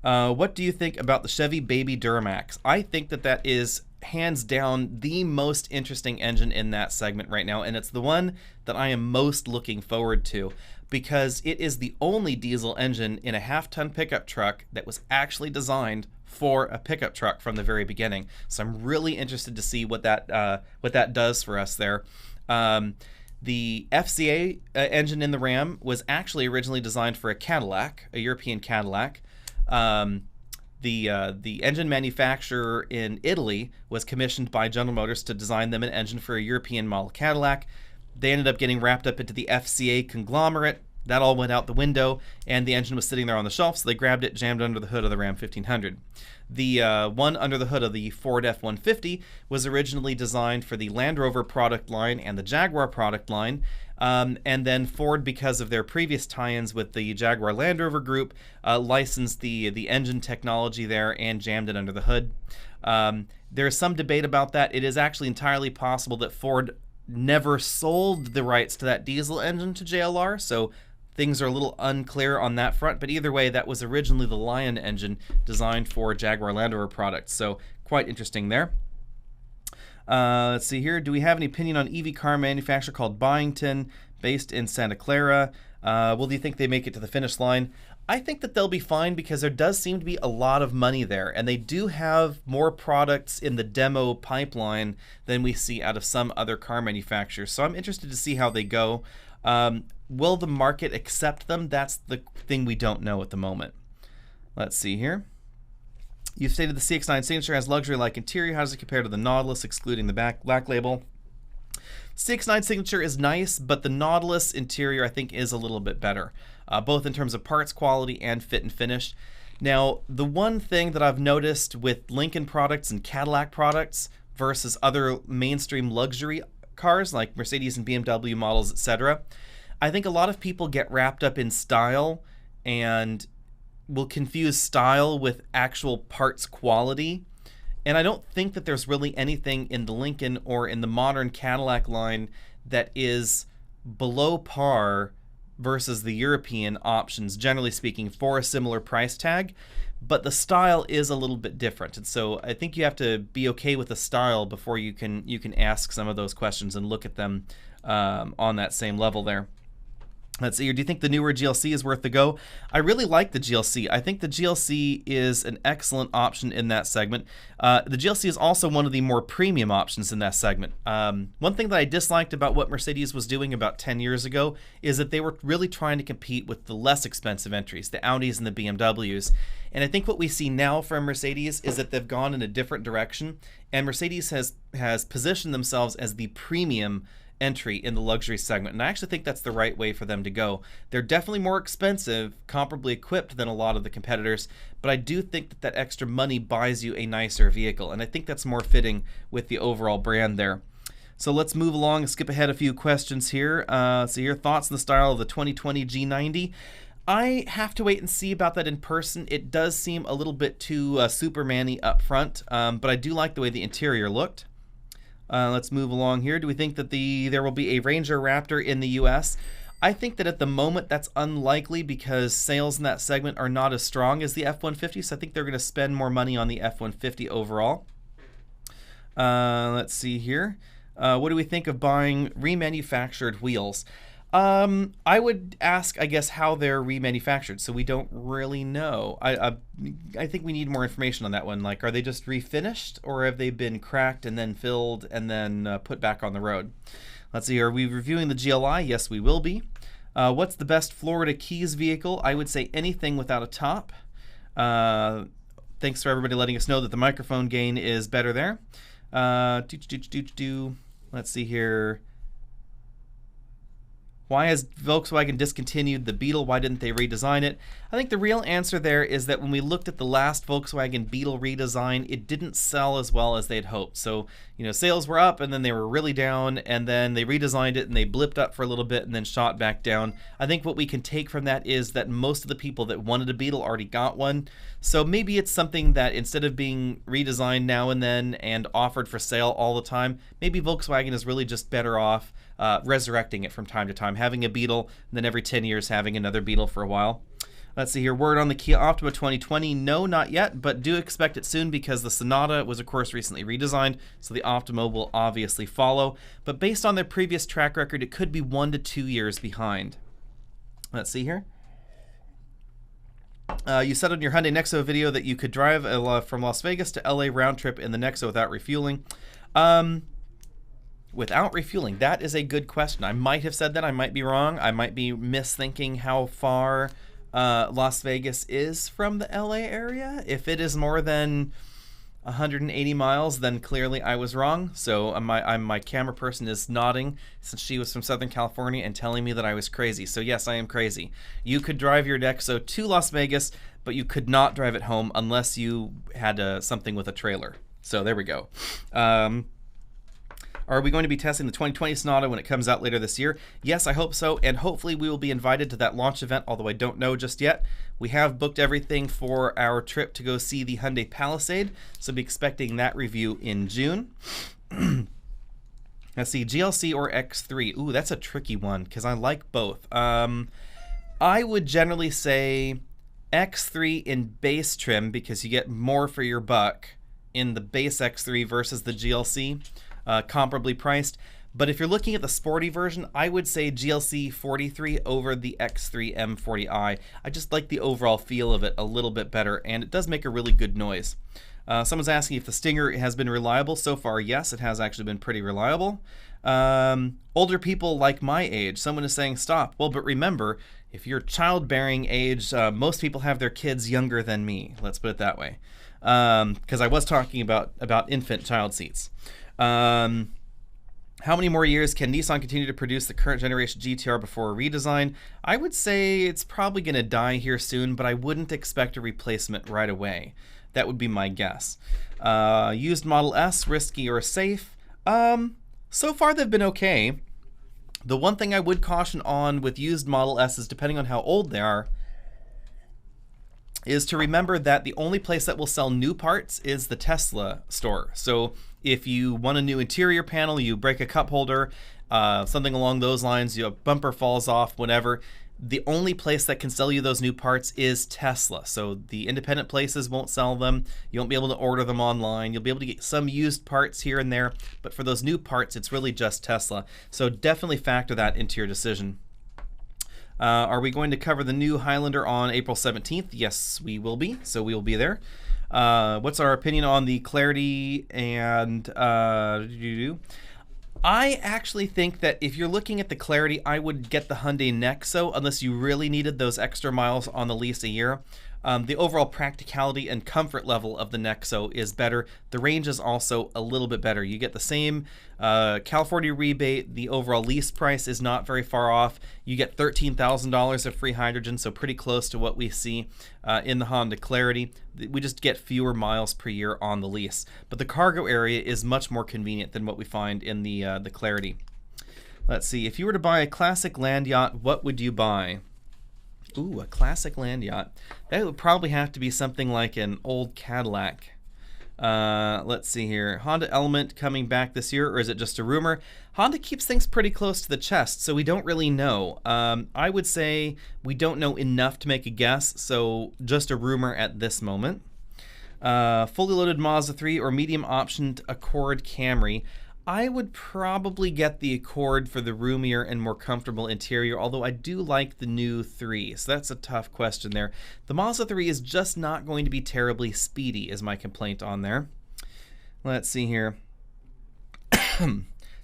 What do you think about the Chevy Baby Duramax? I think that is hands down the most interesting engine in that segment right now, and it's the one that I am most looking forward to, because it is the only diesel engine in a half-ton pickup truck that was actually designed for a pickup truck from the very beginning. So I'm really interested to see what that does for us there. The FCA engine in the Ram was actually originally designed for a Cadillac, a European Cadillac. The engine manufacturer in Italy was commissioned by General Motors to design them an engine for a European model Cadillac. They ended up getting wrapped up into the FCA conglomerate. That all went out the window, and the engine was sitting there on the shelf, so they grabbed it, jammed it under the hood of the Ram 1500. The one under the hood of the Ford F-150 was originally designed for the Land Rover product line and the Jaguar product line, and then Ford, because of their previous tie-ins with the Jaguar Land Rover group, licensed the engine technology there and jammed it under the hood. There's some debate about that. It is actually entirely possible that Ford never sold the rights to that diesel engine to JLR, so things are a little unclear on that front, but either way, that was originally the Lion engine designed for Jaguar Land Rover products, so quite interesting there. Let's see here. Do we have any opinion on EV car manufacturer called Byington, based in Santa Clara? Well, do you think they make it to the finish line? I think that they'll be fine, because there does seem to be a lot of money there, and they do have more products in the demo pipeline than we see out of some other car manufacturers. So I'm interested to see how they go. Will the market accept them? That's the thing we don't know at the moment. Let's see here. You've stated the CX-9 Signature has luxury-like interior. How does it compare to the Nautilus, excluding the black label? CX-9 Signature is nice, but the Nautilus interior, I think, is a little bit better, both in terms of parts quality and fit and finish. Now, the one thing that I've noticed with Lincoln products and Cadillac products versus other mainstream luxury cars like Mercedes and BMW models, etc., I think a lot of people get wrapped up in style and will confuse style with actual parts quality. And I don't think that there's really anything in the Lincoln or in the modern Cadillac line that is below par versus the European options, generally speaking, for a similar price tag. But the style is a little bit different. And so I think you have to be okay with the style before you can ask some of those questions and look at them on that same level there. Let's see here. Do you think the newer GLC is worth the go? I really like the GLC. I think the GLC is an excellent option in that segment. The GLC is also one of the more premium options in that segment. One thing that I disliked about what Mercedes was doing about 10 years ago is that they were really trying to compete with the less expensive entries, the Audis and the BMWs. And I think what we see now from Mercedes is that they've gone in a different direction, and Mercedes has positioned themselves as the premium entry in the luxury segment, and I actually think that's the right way for them to go. They're definitely more expensive, comparably equipped than a lot of the competitors, but I do think that that extra money buys you a nicer vehicle, and I think that's more fitting with the overall brand there. So let's move along and skip ahead a few questions here. So your thoughts on the style of the 2020 G90? I have to wait and see about that in person. It does seem a little bit too Superman-y up front, but I do like the way the interior looked. Let's move along here. Do we think that there will be a Ranger Raptor in the US? I think that at the moment that's unlikely because sales in that segment are not as strong as the F-150, so I think they're going to spend more money on the F-150 overall. Let's see here. What do we think of buying remanufactured wheels? I would ask, I guess, how they're remanufactured, so we don't really know. I think we need more information on that one. Like, are they just refinished, or have they been cracked and then filled and then put back on the road? Let's see, are we reviewing the GLI? Yes, we will be. What's the best Florida Keys vehicle? I would say anything without a top. Thanks for everybody letting us know that the microphone gain is better there. Let's see here. Why has Volkswagen discontinued the Beetle? Why didn't they redesign it? I think the real answer there is that when we looked at the last Volkswagen Beetle redesign, it didn't sell as well as they'd hoped. So, you know, sales were up and then they were really down, and then they redesigned it and they blipped up for a little bit and then shot back down. I think what we can take from that is that most of the people that wanted a Beetle already got one. So maybe it's something that instead of being redesigned now and then and offered for sale all the time, maybe Volkswagen is really just better off resurrecting it from time to time, having a Beetle, and then every 10 years having another Beetle for a while. Let's see here. Word on the Kia Optima 2020. No, not yet, but do expect it soon because the Sonata was, of course, recently redesigned, so the Optima will obviously follow. But based on their previous track record, it could be 1 to 2 years behind. Let's see here. You said on your Hyundai Nexo video that you could drive from Las Vegas to LA round trip in the Nexo without refueling. Without refueling, that is a good question. I might have said that. I might be wrong. I might be misthinking how far Las Vegas is from the LA area. If it is more than 180 miles, then clearly I was wrong. So my camera person is nodding since she was from Southern California and telling me that I was crazy. So yes, I am crazy. You could drive your Nexo to Las Vegas, but you could not drive it home unless you had something with a trailer. So there we go. Are we going to be testing the 2020 Sonata when it comes out later this year? Yes, I hope so, and hopefully we will be invited to that launch event, although I don't know just yet. We have booked everything for our trip to go see the Hyundai Palisade, so be expecting that review in June. Let's see, GLC or X3? Ooh, that's a tricky one, because I like both. I would generally say X3 in base trim, because you get more for your buck in the base X3 versus the GLC. Comparably priced, but if you're looking at the sporty version, I would say GLC 43 over the X3 M40i. I just like the overall feel of it a little bit better, and it does make a really good noise. Someone's asking if the Stinger has been reliable. So far, yes, it has actually been pretty reliable. Older people like my age, someone is saying stop. Well, but remember, if you're childbearing age, most people have their kids younger than me. Let's put it that way, because I was talking about infant child seats. How many more years can Nissan continue to produce the current generation GTR before a redesign? I would say it's probably going to die here soon, but I wouldn't expect a replacement right away. That would be my guess. Used Model S, risky or safe? So far they've been okay. The one thing I would caution on with used Model S's, depending on how old they are, is to remember that the only place that will sell new parts is the Tesla store. So if you want a new interior panel, you break a cup holder, something along those lines, your bumper falls off, whatever, the only place that can sell you those new parts is Tesla. So the independent places won't sell them. You won't be able to order them online. You'll be able to get some used parts here and there, but for those new parts, it's really just Tesla. So definitely factor that into your decision. Are we going to cover the new Highlander on April 17th? Yes, we will be. So we will be there. What's our opinion on the Clarity and I actually think that if you're looking at the Clarity, I would get the Hyundai Nexo unless you really needed those extra miles on the lease a year. The overall practicality and comfort level of the Nexo is better. The range is also a little bit better. You get the same California rebate. The overall lease price is not very far off. You get $13,000 of free hydrogen, so pretty close to what we see in the Honda Clarity. We just get fewer miles per year on the lease. But the cargo area is much more convenient than what we find in the Clarity. Let's see. If you were to buy a classic land yacht, what would you buy? Ooh, a classic land yacht. That would probably have to be something like an old Cadillac. Let's see here. Honda Element coming back this year, or is it just a rumor? Honda keeps things pretty close to the chest, so we don't really know. I would say we don't know enough to make a guess, so just a rumor at this moment. Fully loaded Mazda 3 or medium optioned Accord Camry. I would probably get the Accord for the roomier and more comfortable interior, although I do like the new 3, so that's a tough question there. The Mazda 3 is just not going to be terribly speedy, is my complaint on there. Let's see here.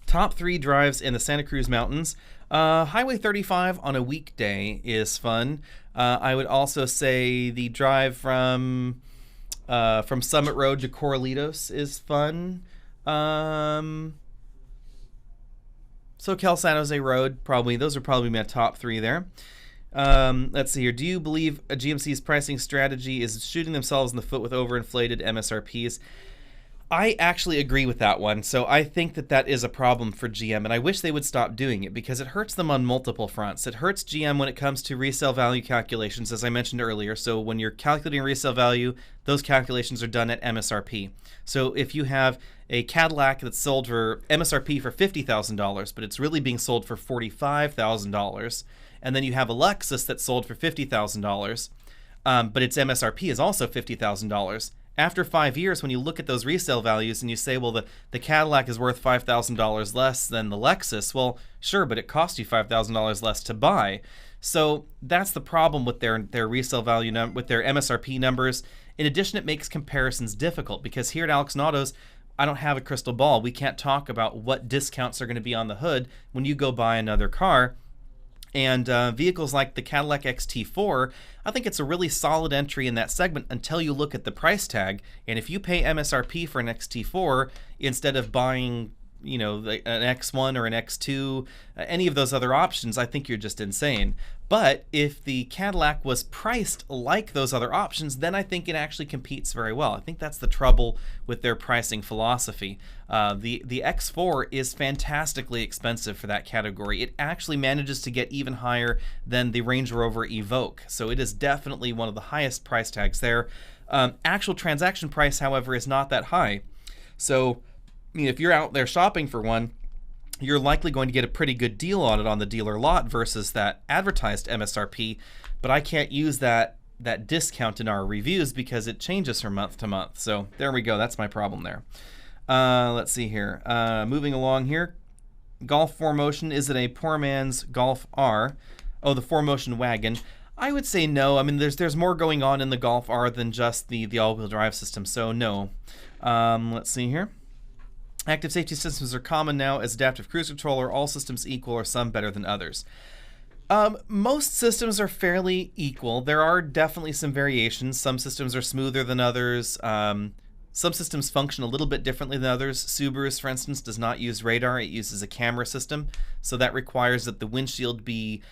Top 3 drives in the Santa Cruz Mountains. Highway 35 on a weekday is fun. I would also say the drive from Summit Road to Corralitos is fun. SoCal San Jose Road, probably. Those are probably my top 3 there. Let's see here. Do you believe a GMC's pricing strategy is shooting themselves in the foot with overinflated MSRPs? I actually agree with that one. So I think that is a problem for GM, and I wish they would stop doing it because it hurts them on multiple fronts. It hurts GM when it comes to resale value calculations, as I mentioned earlier. So when you're calculating resale value, those calculations are done at MSRP. So if you have a Cadillac that's sold for MSRP for $50,000, but it's really being sold for $45,000, and then you have a Lexus that's sold for $50,000, but its MSRP is also $50,000. After 5 years, when you look at those resale values and you say, well, the Cadillac is worth $5,000 less than the Lexus, well, sure, but it cost you $5,000 less to buy. So that's the problem with their resale value, with their MSRP numbers. In addition, it makes comparisons difficult because here at Alex and Autos, I don't have a crystal ball. We can't talk about what discounts are going to be on the hood when you go buy another car. And vehicles like the Cadillac XT4, I think it's a really solid entry in that segment until you look at the price tag. And if you pay MSRP for an XT4 instead of buying, you know, an X1 or an X2, any of those other options, I think you're just insane. But if the Cadillac was priced like those other options, then I think it actually competes very well. I think that's the trouble with their pricing philosophy. The X4 is fantastically expensive for that category. It actually manages to get even higher than the Range Rover Evoque. So it is definitely one of the highest price tags there. Actual transaction price, however, is not that high. So if you're out there shopping for one, you're likely going to get a pretty good deal on it on the dealer lot versus that advertised MSRP, but I can't use that discount in our reviews because it changes from month to month. So there we go. That's my problem there. Let's see here. Moving along here. Golf 4Motion, is it a poor man's Golf R? Oh, the 4Motion wagon. I would say no. I mean, there's more going on in the Golf R than just the all-wheel drive system, so no. Let's see here. Active safety systems are common now as adaptive cruise control. Are all systems equal or some better than others? Most systems are fairly equal. There are definitely some variations. Some systems are smoother than others. Some systems function a little bit differently than others. Subaru's, for instance, does not use radar. It uses a camera system. So that requires that the windshield be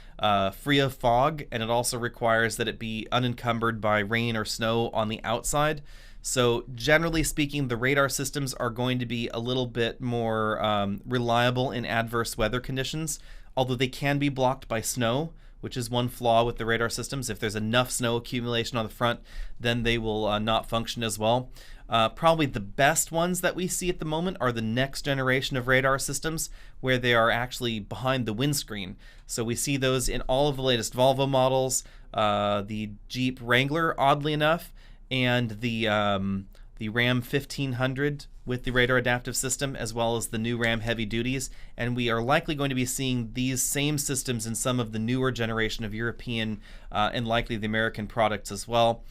free of fog, and it also requires that it be unencumbered by rain or snow on the outside. So generally speaking, the radar systems are going to be a little bit more reliable in adverse weather conditions, although they can be blocked by snow, which is one flaw with the radar systems. If there's enough snow accumulation on the front, then they will not function as well. Probably the best ones that we see at the moment are the next generation of radar systems, where they are actually behind the windscreen. So we see those in all of the latest Volvo models, the Jeep Wrangler, oddly enough, and the Ram 1500 with the radar adaptive system, as well as the new Ram Heavy Duties. And we are likely going to be seeing these same systems in some of the newer generation of European and likely the American products as well.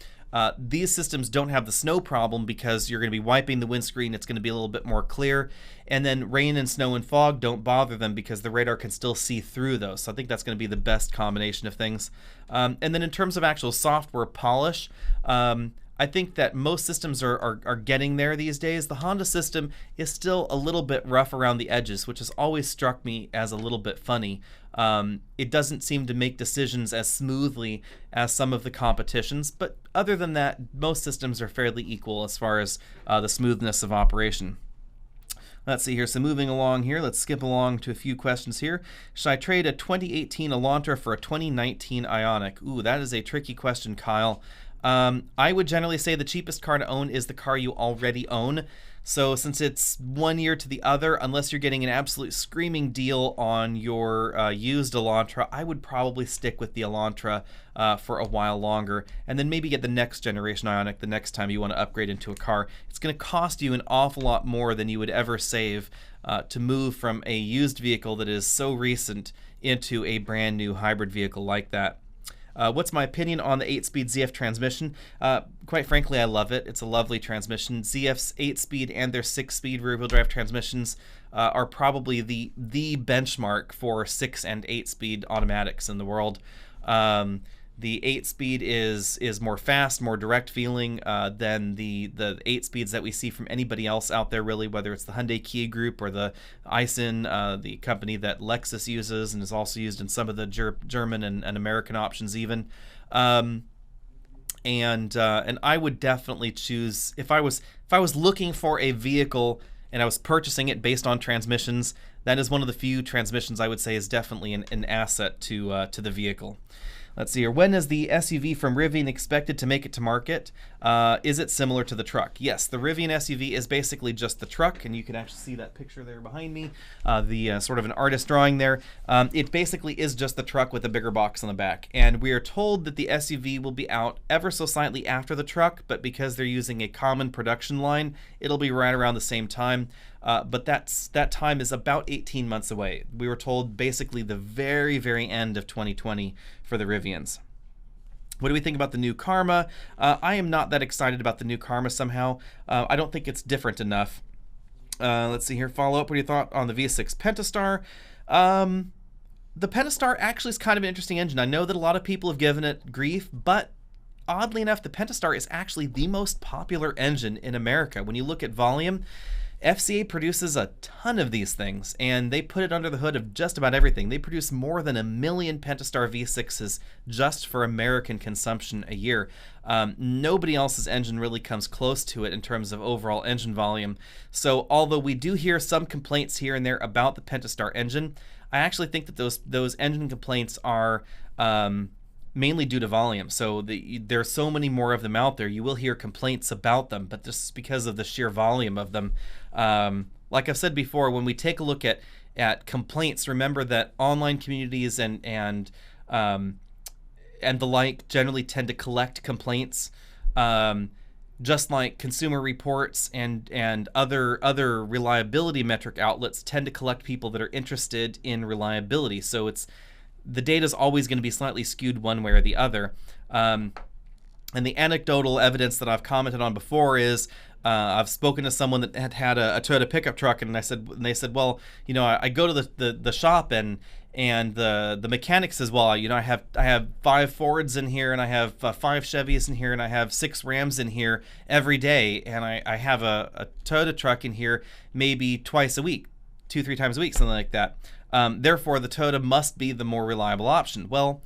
These systems don't have the snow problem because you're going to be wiping the windscreen. It's going to be a little bit more clear. And then rain and snow and fog don't bother them because the radar can still see through those. So I think that's going to be the best combination of things. And then in terms of actual software polish, I think that most systems are getting there these days. The Honda system is still a little bit rough around the edges, which has always struck me as a little bit funny. It doesn't seem to make decisions as smoothly as some of the competitions, but other than that, most systems are fairly equal as far as the smoothness of operation. Let's see here. So moving along here, let's skip along to a few questions here. Should I trade a 2018 Elantra for a 2019 Ioniq? Ooh, that is a tricky question, Kyle. I would generally say the cheapest car to own is the car you already own. So since it's 1 year to the other, unless you're getting an absolute screaming deal on your used Elantra, I would probably stick with the Elantra for a while longer, and then maybe get the next generation Ioniq the next time you want to upgrade into a car. It's going to cost you an awful lot more than you would ever save to move from a used vehicle that is so recent into a brand new hybrid vehicle like that. What's my opinion on the 8-speed ZF transmission? Quite frankly, I love it. It's a lovely transmission. ZF's 8-speed and their 6-speed rear-wheel drive transmissions are probably the benchmark for 6 and 8-speed automatics in the world. The 8-speed is more fast, more direct feeling than the 8-speeds that we see from anybody else out there, really, whether it's the Hyundai Kia Group or the Aisin, the company that Lexus uses and is also used in some of the German and American options even. And I would definitely choose, if I was looking for a vehicle and I was purchasing it based on transmissions, that is one of the few transmissions I would say is definitely an asset to the vehicle. Let's see here. When is the SUV from Rivian expected to make it to market? Is it similar to the truck? Yes, the Rivian SUV is basically just the truck, and you can actually see that picture there behind me, the sort of an artist drawing there. It basically is just the truck with a bigger box on the back, and we are told that the SUV will be out ever so slightly after the truck, but because they're using a common production line, it'll be right around the same time. But that time is about 18 months away. We were told basically the very, very end of 2020 for the Rivians. What do we think about the new Karma? I am not that excited about the new Karma somehow. I don't think it's different enough. Let's see here. Follow up. What do you thought on the V6 Pentastar? The Pentastar actually is kind of an interesting engine. I know that a lot of people have given it grief, but oddly enough, the Pentastar is actually the most popular engine in America. When you look at volume, FCA produces a ton of these things, and they put it under the hood of just about everything. They produce more than 1 million Pentastar V6s just for American consumption a year. Nobody else's engine really comes close to it in terms of overall engine volume. So although we do hear some complaints here and there about the Pentastar engine, I actually think that those engine complaints are mainly due to volume. So there are so many more of them out there. You will hear complaints about them, but just because of the sheer volume of them. Like I've said before, when we take a look at complaints, remember that online communities and the like generally tend to collect complaints, just like Consumer Reports and other reliability metric outlets tend to collect people that are interested in reliability. So the data is always going to be slightly skewed one way or the other. And the anecdotal evidence that I've commented on before is I've spoken to someone that had a Toyota pickup truck, and they said, well, you know, I go to the shop and the mechanic says, well, you know, I have 5 Fords in here, and I have 5 Chevys in here, and I have 6 Rams in here every day, and I have a Toyota truck in here maybe twice a week, 2-3 times a week, something like that. Therefore, the Toyota must be the more reliable option. Well,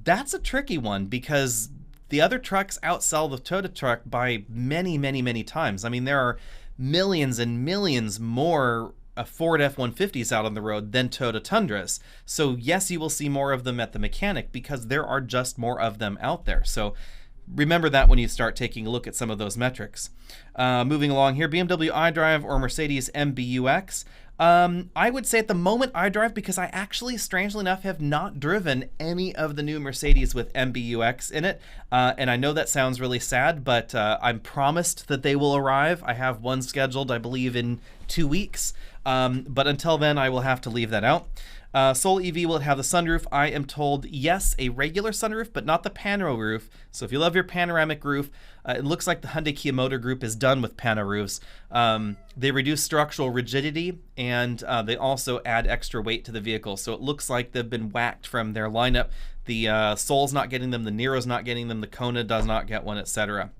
that's a tricky one because the other trucks outsell the Toyota truck by many, many, many times. I mean, there are millions and millions more Ford F-150s out on the road than Toyota Tundras. So yes, you will see more of them at the mechanic because there are just more of them out there. So remember that when you start taking a look at some of those metrics. Moving along here, BMW iDrive or Mercedes MBUX. I would say at the moment iDrive, because I actually, strangely enough, have not driven any of the new Mercedes with MBUX in it. And I know that sounds really sad, but I'm promised that they will arrive. I have one scheduled, I believe, in 2 weeks. But until then, I will have to leave that out. Soul EV, will it have the sunroof? I am told yes, a regular sunroof, but not the pano roof. So if you love your panoramic roof, it looks like the Hyundai Kia Motor Group is done with pano roofs. They reduce structural rigidity, and they also add extra weight to the vehicle. So it looks like they've been whacked from their lineup. The Soul's not getting them, the Nero's not getting them, the Kona does not get one, etc.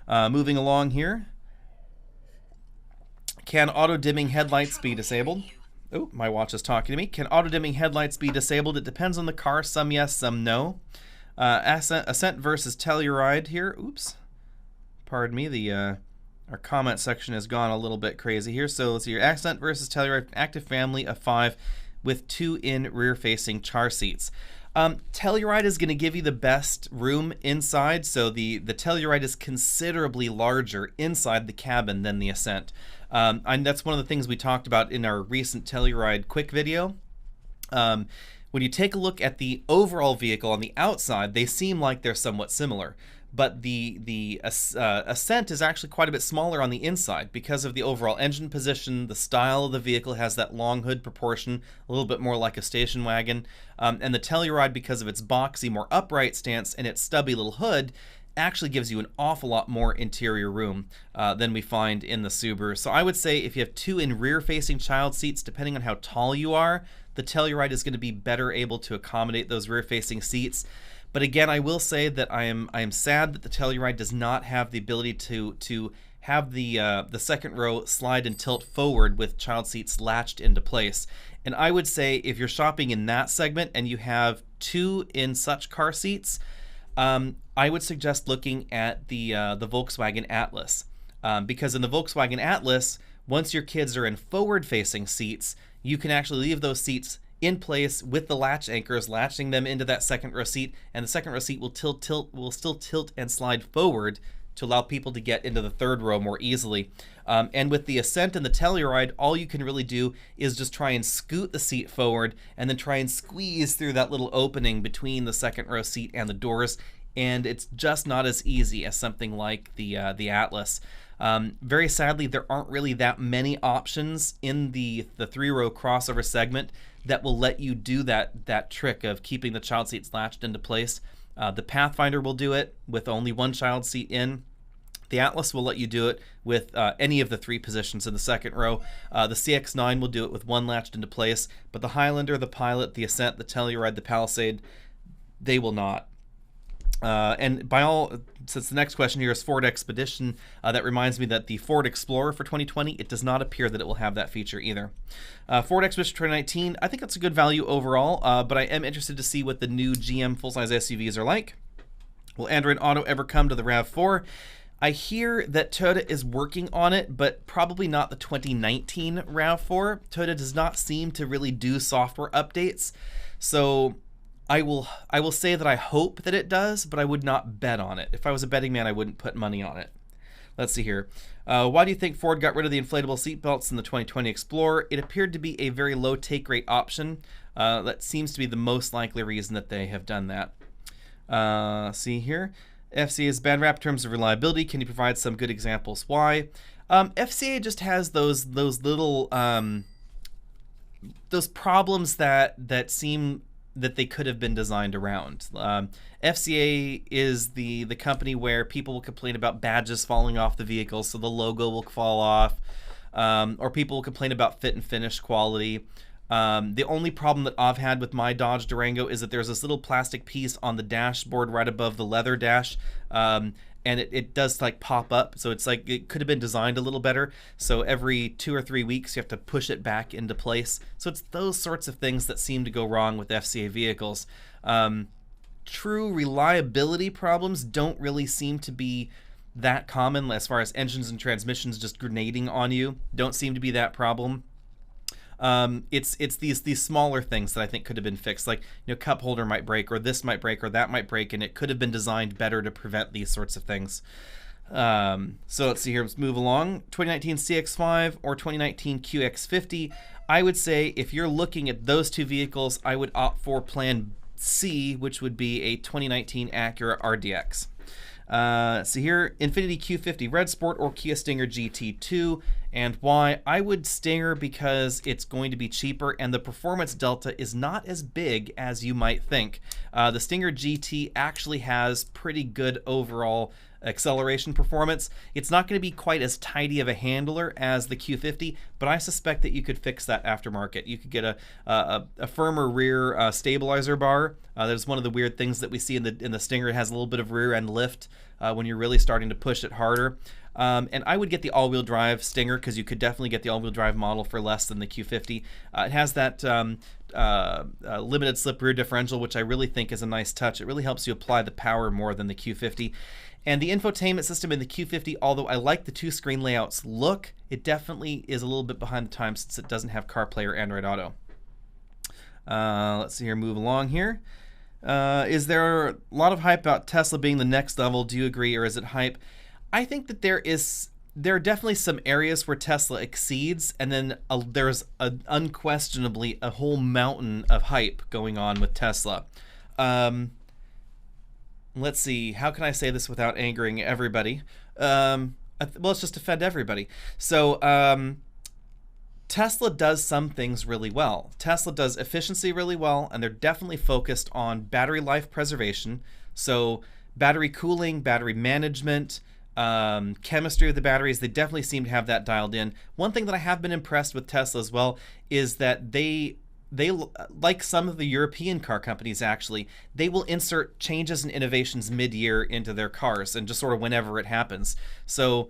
Moving along here. Can auto-dimming headlights be disabled? Oh, my watch is talking to me. Can auto-dimming headlights be disabled? It depends on the car. Some yes, some no. Ascent versus Telluride here. Oops. Pardon me. Our comment section has gone a little bit crazy here. So let's see your Ascent versus Telluride. Active family of 5 with 2 in rear-facing car seats. Telluride is going to give you the best room inside. So the Telluride is considerably larger inside the cabin than the Ascent. And that's one of the things we talked about in our recent Telluride quick video. When you take a look at the overall vehicle on the outside, they seem like they're somewhat similar. But the Ascent is actually quite a bit smaller on the inside because of the overall engine position. The style of the vehicle has that long hood proportion, a little bit more like a station wagon. And the Telluride, because of its boxy, more upright stance and its stubby little hood, actually gives you an awful lot more interior room than we find in the Subaru. So I would say if you have 2 in rear-facing child seats, depending on how tall you are, the Telluride is going to be better able to accommodate those rear-facing seats. But again, I will say that I am sad that the Telluride does not have the ability to have the second row slide and tilt forward with child seats latched into place. And I would say if you're shopping in that segment and you have 2 in such car seats, I would suggest looking at the Volkswagen Atlas, because in the Volkswagen Atlas, once your kids are in forward-facing seats, you can actually leave those seats in place with the latch anchors, latching them into that second row seat, and the second row seat will still tilt and slide forward to allow people to get into the third row more easily. And with the Ascent and the Telluride, all you can really do is just try and scoot the seat forward and then try and squeeze through that little opening between the second row seat and the doors. And it's just not as easy as something like the Atlas. Very sadly, there aren't really that many options in the 3-row crossover segment that will let you do that trick of keeping the child seats latched into place. The Pathfinder will do it with only 1 child seat in. The Atlas will let you do it with any of the 3 positions in the second row. The CX-9 will do it with 1 latched into place, but the Highlander, the Pilot, the Ascent, the Telluride, the Palisade, they will not. And by all, since the next question here is Ford Expedition, that reminds me that the Ford Explorer for 2020, it does not appear that it will have that feature either. Ford Expedition 2019, I think that's a good value overall, but I am interested to see what the new GM full-size SUVs are like. Will Android Auto ever come to the RAV4? I hear that Toyota is working on it, but probably not the 2019 RAV4. Toyota does not seem to really do software updates, so I will say that I hope that it does, but I would not bet on it. If I was a betting man, I wouldn't put money on it. Let's see here. Why do you think Ford got rid of the inflatable seatbelts in the 2020 Explorer? It appeared to be a very low take rate option. That seems to be the most likely reason that they have done that. See here. FCA is bad rap in terms of reliability. Can you provide some good examples why? FCA just has those little those problems that seem that they could have been designed around. FCA is the company where people will complain about badges falling off the vehicle, so the logo will fall off, or people will complain about fit and finish quality. The only problem that I've had with my Dodge Durango is that there's this little plastic piece on the dashboard right above the leather dash, and it does like pop up, so it's like it could have been designed a little better. So every 2 or 3 weeks you have to push it back into place. So it's those sorts of things that seem to go wrong with FCA vehicles. True reliability problems don't really seem to be that common as far as engines and transmissions just grenading on you. Don't seem to be that problem. It's these smaller things that I think could have been fixed, like, you know, cup holder might break, or this might break, or that might break, and it could have been designed better to prevent these sorts of things. So let's see here. Let's move along. 2019 CX-5 or 2019 QX50. I would say if you're looking at those two vehicles, I would opt for Plan C, which would be a 2019 Acura RDX. So here, Infiniti Q50 Red Sport or Kia Stinger GT2. And why? I would Stinger because it's going to be cheaper and the performance delta is not as big as you might think. The Stinger GT actually has pretty good overall acceleration performance. It's not going to be quite as tidy of a handler as the Q50, but I suspect that you could fix that aftermarket. You could get a firmer rear stabilizer bar. That's one of the weird things that we see in the Stinger. It has a little bit of rear end lift when you're really starting to push it harder. And I would get the all-wheel drive Stinger because you could definitely get the all-wheel drive model for less than the Q50. It has that limited slip rear differential, which I really think is a nice touch. It really helps you apply the power more than the Q50. And the infotainment system in the Q50, although I like the two screen layouts look, it definitely is a little bit behind the times since it doesn't have CarPlay or Android Auto. Let's see here, move along here. Is there a lot of hype about Tesla being the next level? Do you agree, or is it hype? I think that there are definitely some areas where Tesla exceeds, and then there's unquestionably a whole mountain of hype going on with Tesla. Let's see, how can I say this without angering everybody? Well, let's just offend everybody. So Tesla does some things really well. Tesla does efficiency really well, and they're definitely focused on battery life preservation. So battery cooling, battery management, chemistry of the batteries, they definitely seem to have that dialed in. One thing that I have been impressed with Tesla as well is that they like some of the European car companies actually, they will insert changes and innovations mid-year into their cars and just sort of whenever it happens. So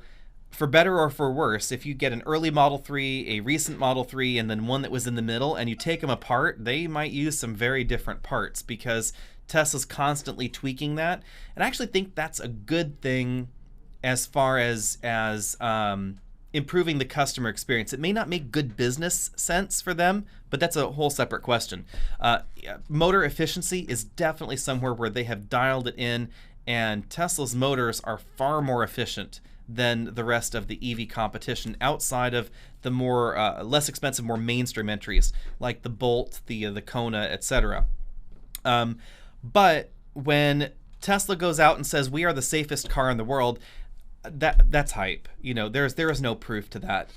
for better or for worse, if you get an early Model 3, a recent Model 3, and then one that was in the middle and you take them apart, they might use some very different parts because Tesla's constantly tweaking that. And I actually think that's a good thing as far as improving the customer experience. It may not make good business sense for them, but that's a whole separate question. Motor efficiency is definitely somewhere where they have dialed it in, and Tesla's motors are far more efficient than the rest of the EV competition outside of the more less expensive, more mainstream entries like the Bolt, the Kona, etc. But when Tesla goes out and says we are the safest car in the world, that's hype. You know, there is no proof to that.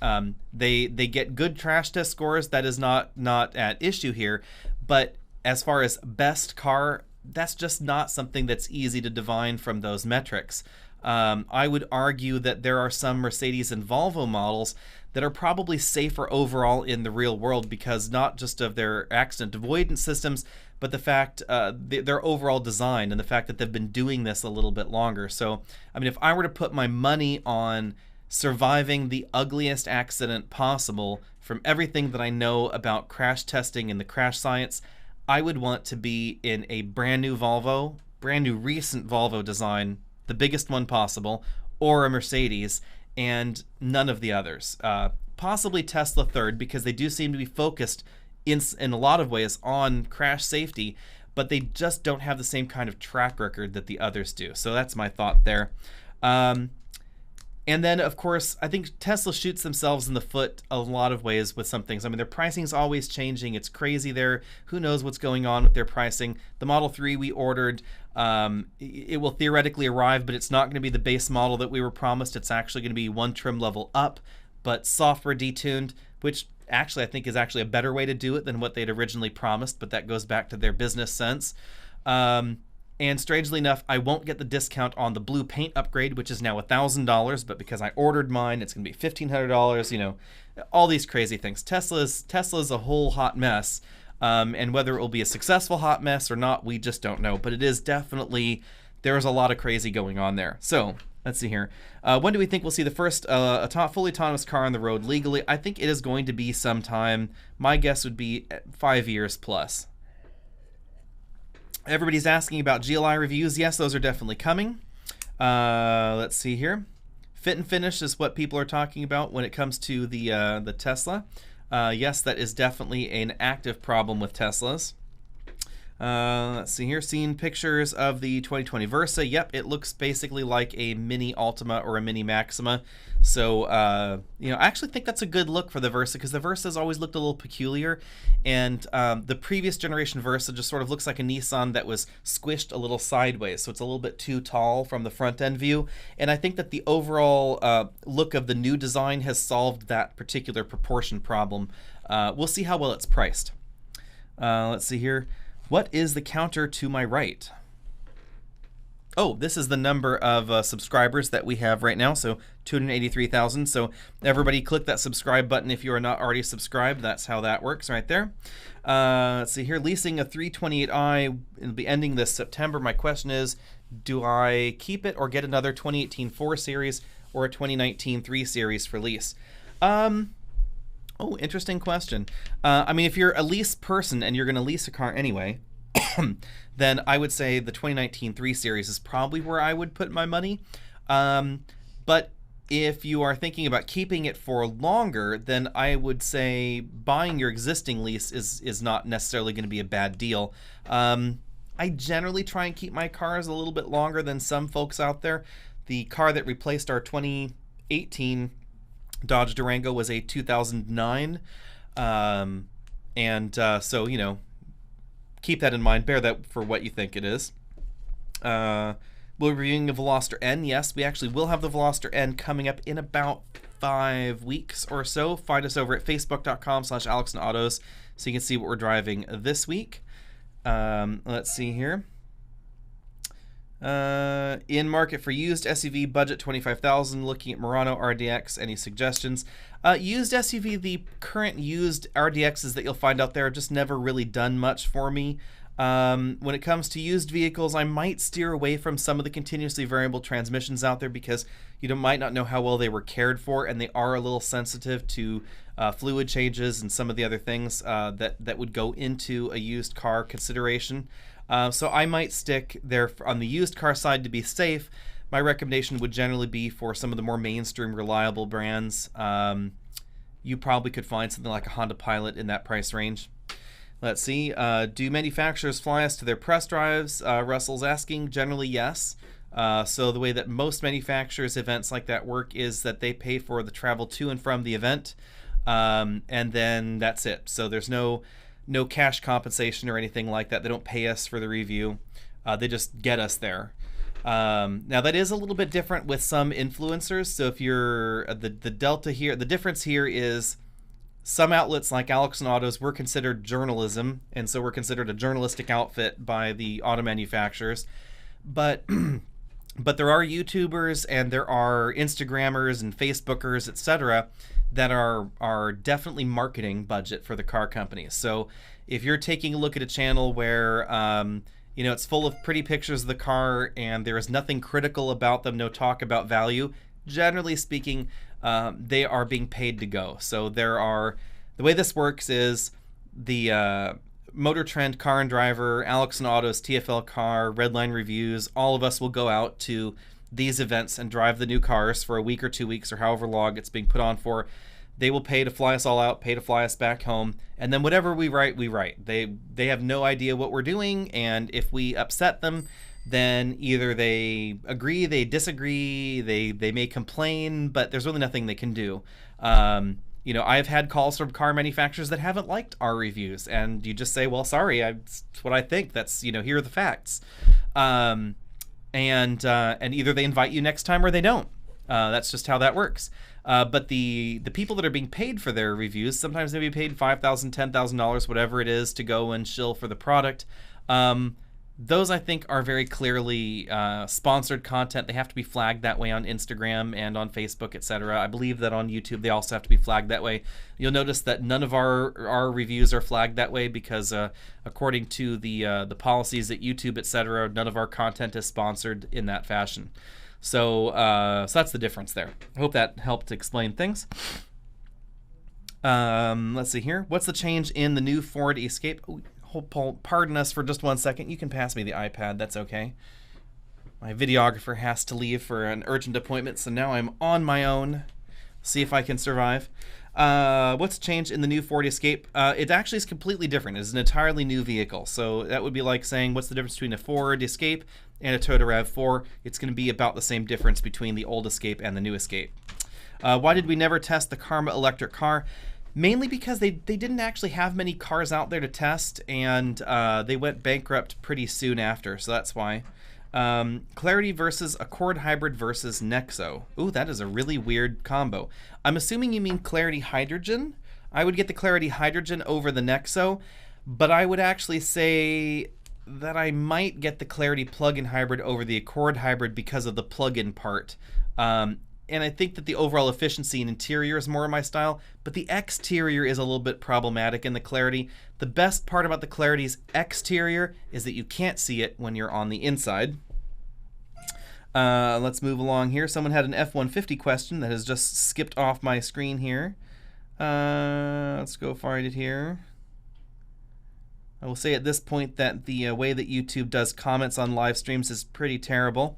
They get good crash test scores. That is not at issue here. But as far as best car, that's just not something that's easy to divine from those metrics. I would argue that there are some Mercedes and Volvo models that are probably safer overall in the real world because not just of their accident avoidance systems, but the fact their overall design and the fact that they've been doing this a little bit longer. So, I mean, if I were to put my money on surviving the ugliest accident possible from everything that I know about crash testing and the crash science, I would want to be in a brand new Volvo, brand new recent Volvo design, the biggest one possible, or a Mercedes, and none of the others. Possibly Tesla third, because they do seem to be focused in a lot of ways on crash safety, but they just don't have the same kind of track record that the others do. So that's my thought there. And then, of course, I think Tesla shoots themselves in the foot a lot of ways with some things. I mean, their pricing is always changing. It's crazy there. Who knows what's going on with their pricing? The Model 3 we ordered, it will theoretically arrive, but it's not going to be the base model that we were promised. It's actually going to be one trim level up, but software detuned, which actually I think is actually a better way to do it than what they'd originally promised, but that goes back to their business sense. And strangely enough, I won't get the discount on the blue paint upgrade, which is now $1,000, but because I ordered mine, it's going to be $1,500, you know, all these crazy things. Tesla's a whole hot mess, and whether it will be a successful hot mess or not, we just don't know, but it is definitely, there's a lot of crazy going on there. So, let's see here. When do we think we'll see the first fully autonomous car on the road legally? I think it is going to be sometime. My guess would be 5 years plus. Everybody's asking about GLI reviews. Yes, those are definitely coming. Let's see here. Fit and finish is what people are talking about when it comes to the Tesla. Yes, that is definitely an active problem with Teslas. Let's see here. Seen pictures of the 2020 Versa. Yep, it looks basically like a mini Altima or a mini Maxima. So, I actually think that's a good look for the Versa, because the Versa's always looked a little peculiar, and the previous generation Versa just sort of looks like a Nissan that was squished a little sideways, so it's a little bit too tall from the front end view, and I think that the overall look of the new design has solved that particular proportion problem. We'll see how well it's priced. Let's see here. What is the counter to my right? Oh, this is the number of subscribers that we have right now, so 283,000. So everybody click that subscribe button if you are not already subscribed. That's how that works right there. Let's see here. Leasing a 328i. It'll be ending this September. My question is, do I keep it or get another 2018 4 Series or a 2019 3 Series for lease? Oh, interesting question. I mean, if you're a lease person and you're going to lease a car anyway, then I would say the 2019 3 Series is probably where I would put my money. But if you are thinking about keeping it for longer, then I would say buying your existing lease is not necessarily going to be a bad deal. I generally try and keep my cars a little bit longer than some folks out there. The car that replaced our 2018 Dodge Durango was a 2009, so keep that in mind. Bear that for what you think it is. We'll be reviewing the Veloster N. Yes, we actually will have the Veloster N coming up in about 5 weeks or so. Find us over at facebook.com/AlexandAutos so you can see what we're driving this week. Let's see here. In market for used SUV, budget 25,000. Looking at Murano RDX. Any suggestions? Used SUV, the current used RDXs that you'll find out there have just never really done much for me. When it comes to used vehicles, I might steer away from some of the continuously variable transmissions out there, because you might not know how well they were cared for, and they are a little sensitive to fluid changes and some of the other things that would go into a used car consideration. So I might stick there on the used car side to be safe. My recommendation would generally be for some of the more mainstream reliable brands. You probably could find something like a Honda Pilot in that price range. Let's see. Do manufacturers fly us to their press drives? Russell's asking. Generally, yes. So the way that most manufacturers' events like that work is that they pay for the travel to and from the event, and then that's it. So there's no cash compensation or anything like that. They don't pay us for the review. They just get us there. Now that is a little bit different with some influencers. So if you're the delta here, the difference here is some outlets like Alex and Autos, we're considered journalism, and so we're considered a journalistic outfit by the auto manufacturers. But there are YouTubers and there are Instagrammers and Facebookers, etc., that are definitely marketing budget for the car companies. So if you're taking a look at a channel where it's full of pretty pictures of the car and there is nothing critical about them, no talk about value, generally speaking, they are being paid to go. So the way this works is the Motor Trend, Car and Driver, Alex and Autos, TFL Car, Redline Reviews, all of us will go out to these events and drive the new cars for a week or 2 weeks or however long it's being put on for. They will pay to fly us all out, pay to fly us back home, and then whatever we write, we write. They have no idea what we're doing, and if we upset them, then either they agree, they disagree, they may complain, but there's really nothing they can do. I've had calls from car manufacturers that haven't liked our reviews, and you just say, well, sorry, that's what I think. That's, here are the facts. And either they invite you next time or they don't. That's just how that works. But the people that are being paid for their reviews, sometimes they be paid $5,000, $10,000, whatever it is, to go and shill for the product. Those, I think, are very clearly sponsored content. They have to be flagged that way on Instagram and on Facebook, etc. I believe that on YouTube they also have to be flagged that way. You'll notice that none of our reviews are flagged that way because according to the policies at YouTube, etc., none of our content is sponsored in that fashion. So that's the difference there. I hope that helped explain things. Let's see here. What's the change in the new Ford Escape? Pardon us for just 1 second. You can pass me the iPad. That's okay. My videographer has to leave for an urgent appointment, so now I'm on my own. See if I can survive. What's changed in the new Ford Escape? It actually is completely different. It's an entirely new vehicle. So that would be like saying, what's the difference between a Ford Escape and a Toyota RAV4? It's going to be about the same difference between the old Escape and the new Escape. Why did we never test the Karma electric car? Mainly because they didn't actually have many cars out there to test, and they went bankrupt pretty soon after, so that's why. Clarity versus Accord Hybrid versus Nexo. Ooh, that is a really weird combo. I'm assuming you mean Clarity Hydrogen. I would get the Clarity Hydrogen over the Nexo, but I would actually say that I might get the Clarity plug-in hybrid over the Accord Hybrid because of the plug-in part. And I think that the overall efficiency and interior is more my style, but the exterior is a little bit problematic in the Clarity. The best part about the Clarity's exterior is that you can't see it when you're on the inside. Let's move along here. Someone had an F-150 question that has just skipped off my screen here. Let's go find it here. I will say at this point that the way that YouTube does comments on live streams is pretty terrible.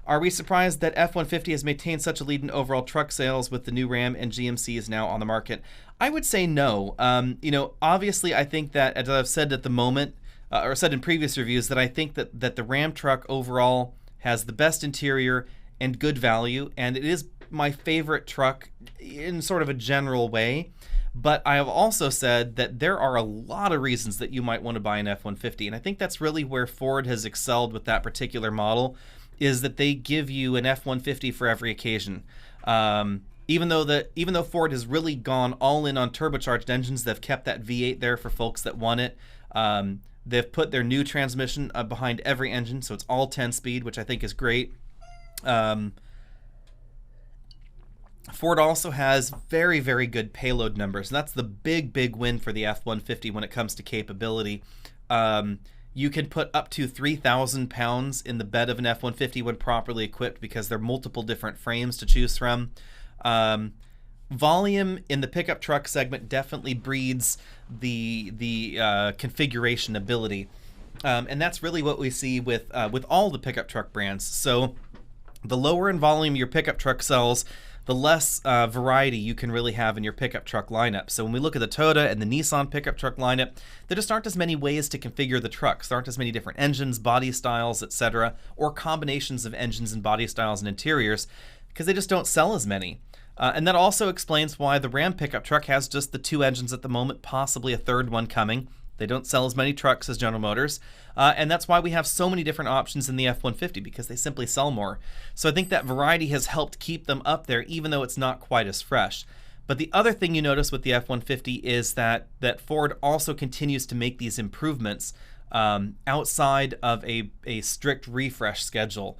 Are we surprised that F-150 has maintained such a lead in overall truck sales with the new Ram and GMC is now on the market? I would say no. Obviously I think that, as I've said at the moment, or said in previous reviews, that I think that the Ram truck overall has the best interior and good value, and it is my favorite truck in sort of a general way. But I have also said that there are a lot of reasons that you might want to buy an F-150, and I think that's really where Ford has excelled with that particular model, is that they give you an F-150 for every occasion. Even though Ford has really gone all in on turbocharged engines, they've kept that V8 there for folks that want it. They've put their new transmission behind every engine, so it's all 10-speed, which I think is great. Ford also has very, very good payload numbers, and that's the big win for the F-150 when it comes to capability. You can put up to 3,000 pounds in the bed of an F-150 when properly equipped, because there are multiple different frames to choose from. Volume in the pickup truck segment definitely breeds the configuration ability, and that's really what we see with all the pickup truck brands. So the lower in volume your pickup truck sells, the less variety you can really have in your pickup truck lineup. So when we look at the Toyota and the Nissan pickup truck lineup, there just aren't as many ways to configure the trucks. There aren't as many different engines, body styles, etc., or combinations of engines and body styles and interiors, because they just don't sell as many. And that also explains why the Ram pickup truck has just the 2 engines at the moment, possibly a third one coming. They don't sell as many trucks as General Motors, and that's why we have so many different options in the F-150, because they simply sell more. So I think that variety has helped keep them up there, even though it's not quite as fresh. But the other thing you notice with the F-150 is that Ford also continues to make these improvements outside of a strict refresh schedule.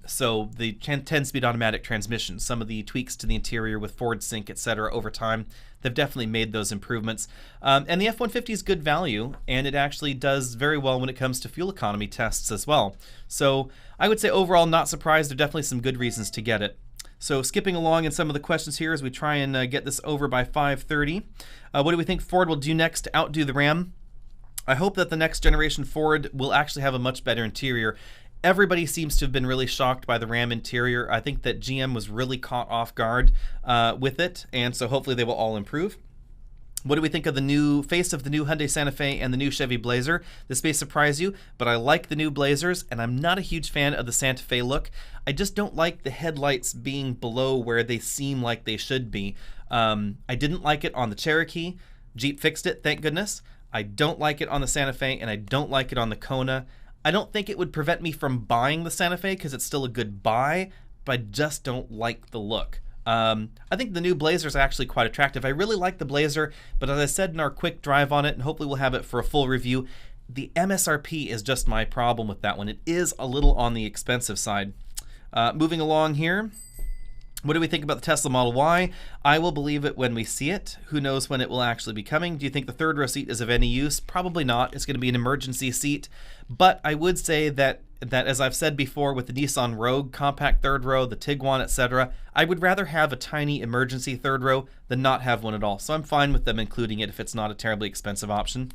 So the 10-speed automatic transmission, some of the tweaks to the interior with Ford Sync, etc. over time, they've definitely made those improvements. And the F-150 is good value, and it actually does very well when it comes to fuel economy tests as well. So I would say overall not surprised. There are definitely some good reasons to get it. So skipping along in some of the questions here as we try and get this over by 5:30. What do we think Ford will do next to outdo the Ram? I hope that the next generation Ford will actually have a much better interior. Everybody seems to have been really shocked by the Ram interior. I think that GM was really caught off guard with it, and so hopefully they will all improve. What do we think of the new face of the new Hyundai Santa Fe and the new Chevy Blazer? This may surprise you, but I like the new Blazers, and I'm not a huge fan of the Santa Fe look. I just don't like the headlights being below where they seem like they should be. I didn't like it on the Cherokee. Jeep fixed it, thank goodness. I don't like it on the Santa Fe, and I don't like it on the Kona. I don't think it would prevent me from buying the Santa Fe because it's still a good buy, but I just don't like the look. I think the new Blazer is actually quite attractive. I really like the Blazer, but as I said in our quick drive on it, and hopefully we'll have it for a full review, the MSRP is just my problem with that one. It is a little on the expensive side. Moving along here. What do we think about the Tesla Model Y? I will believe it when we see it. Who knows when it will actually be coming? Do you think the third row seat is of any use? Probably not. It's going to be an emergency seat. But I would say that that, as I've said before, with the Nissan Rogue compact third row, the Tiguan, etc., I would rather have a tiny emergency third row than not have one at all. So I'm fine with them including it if it's not a terribly expensive option.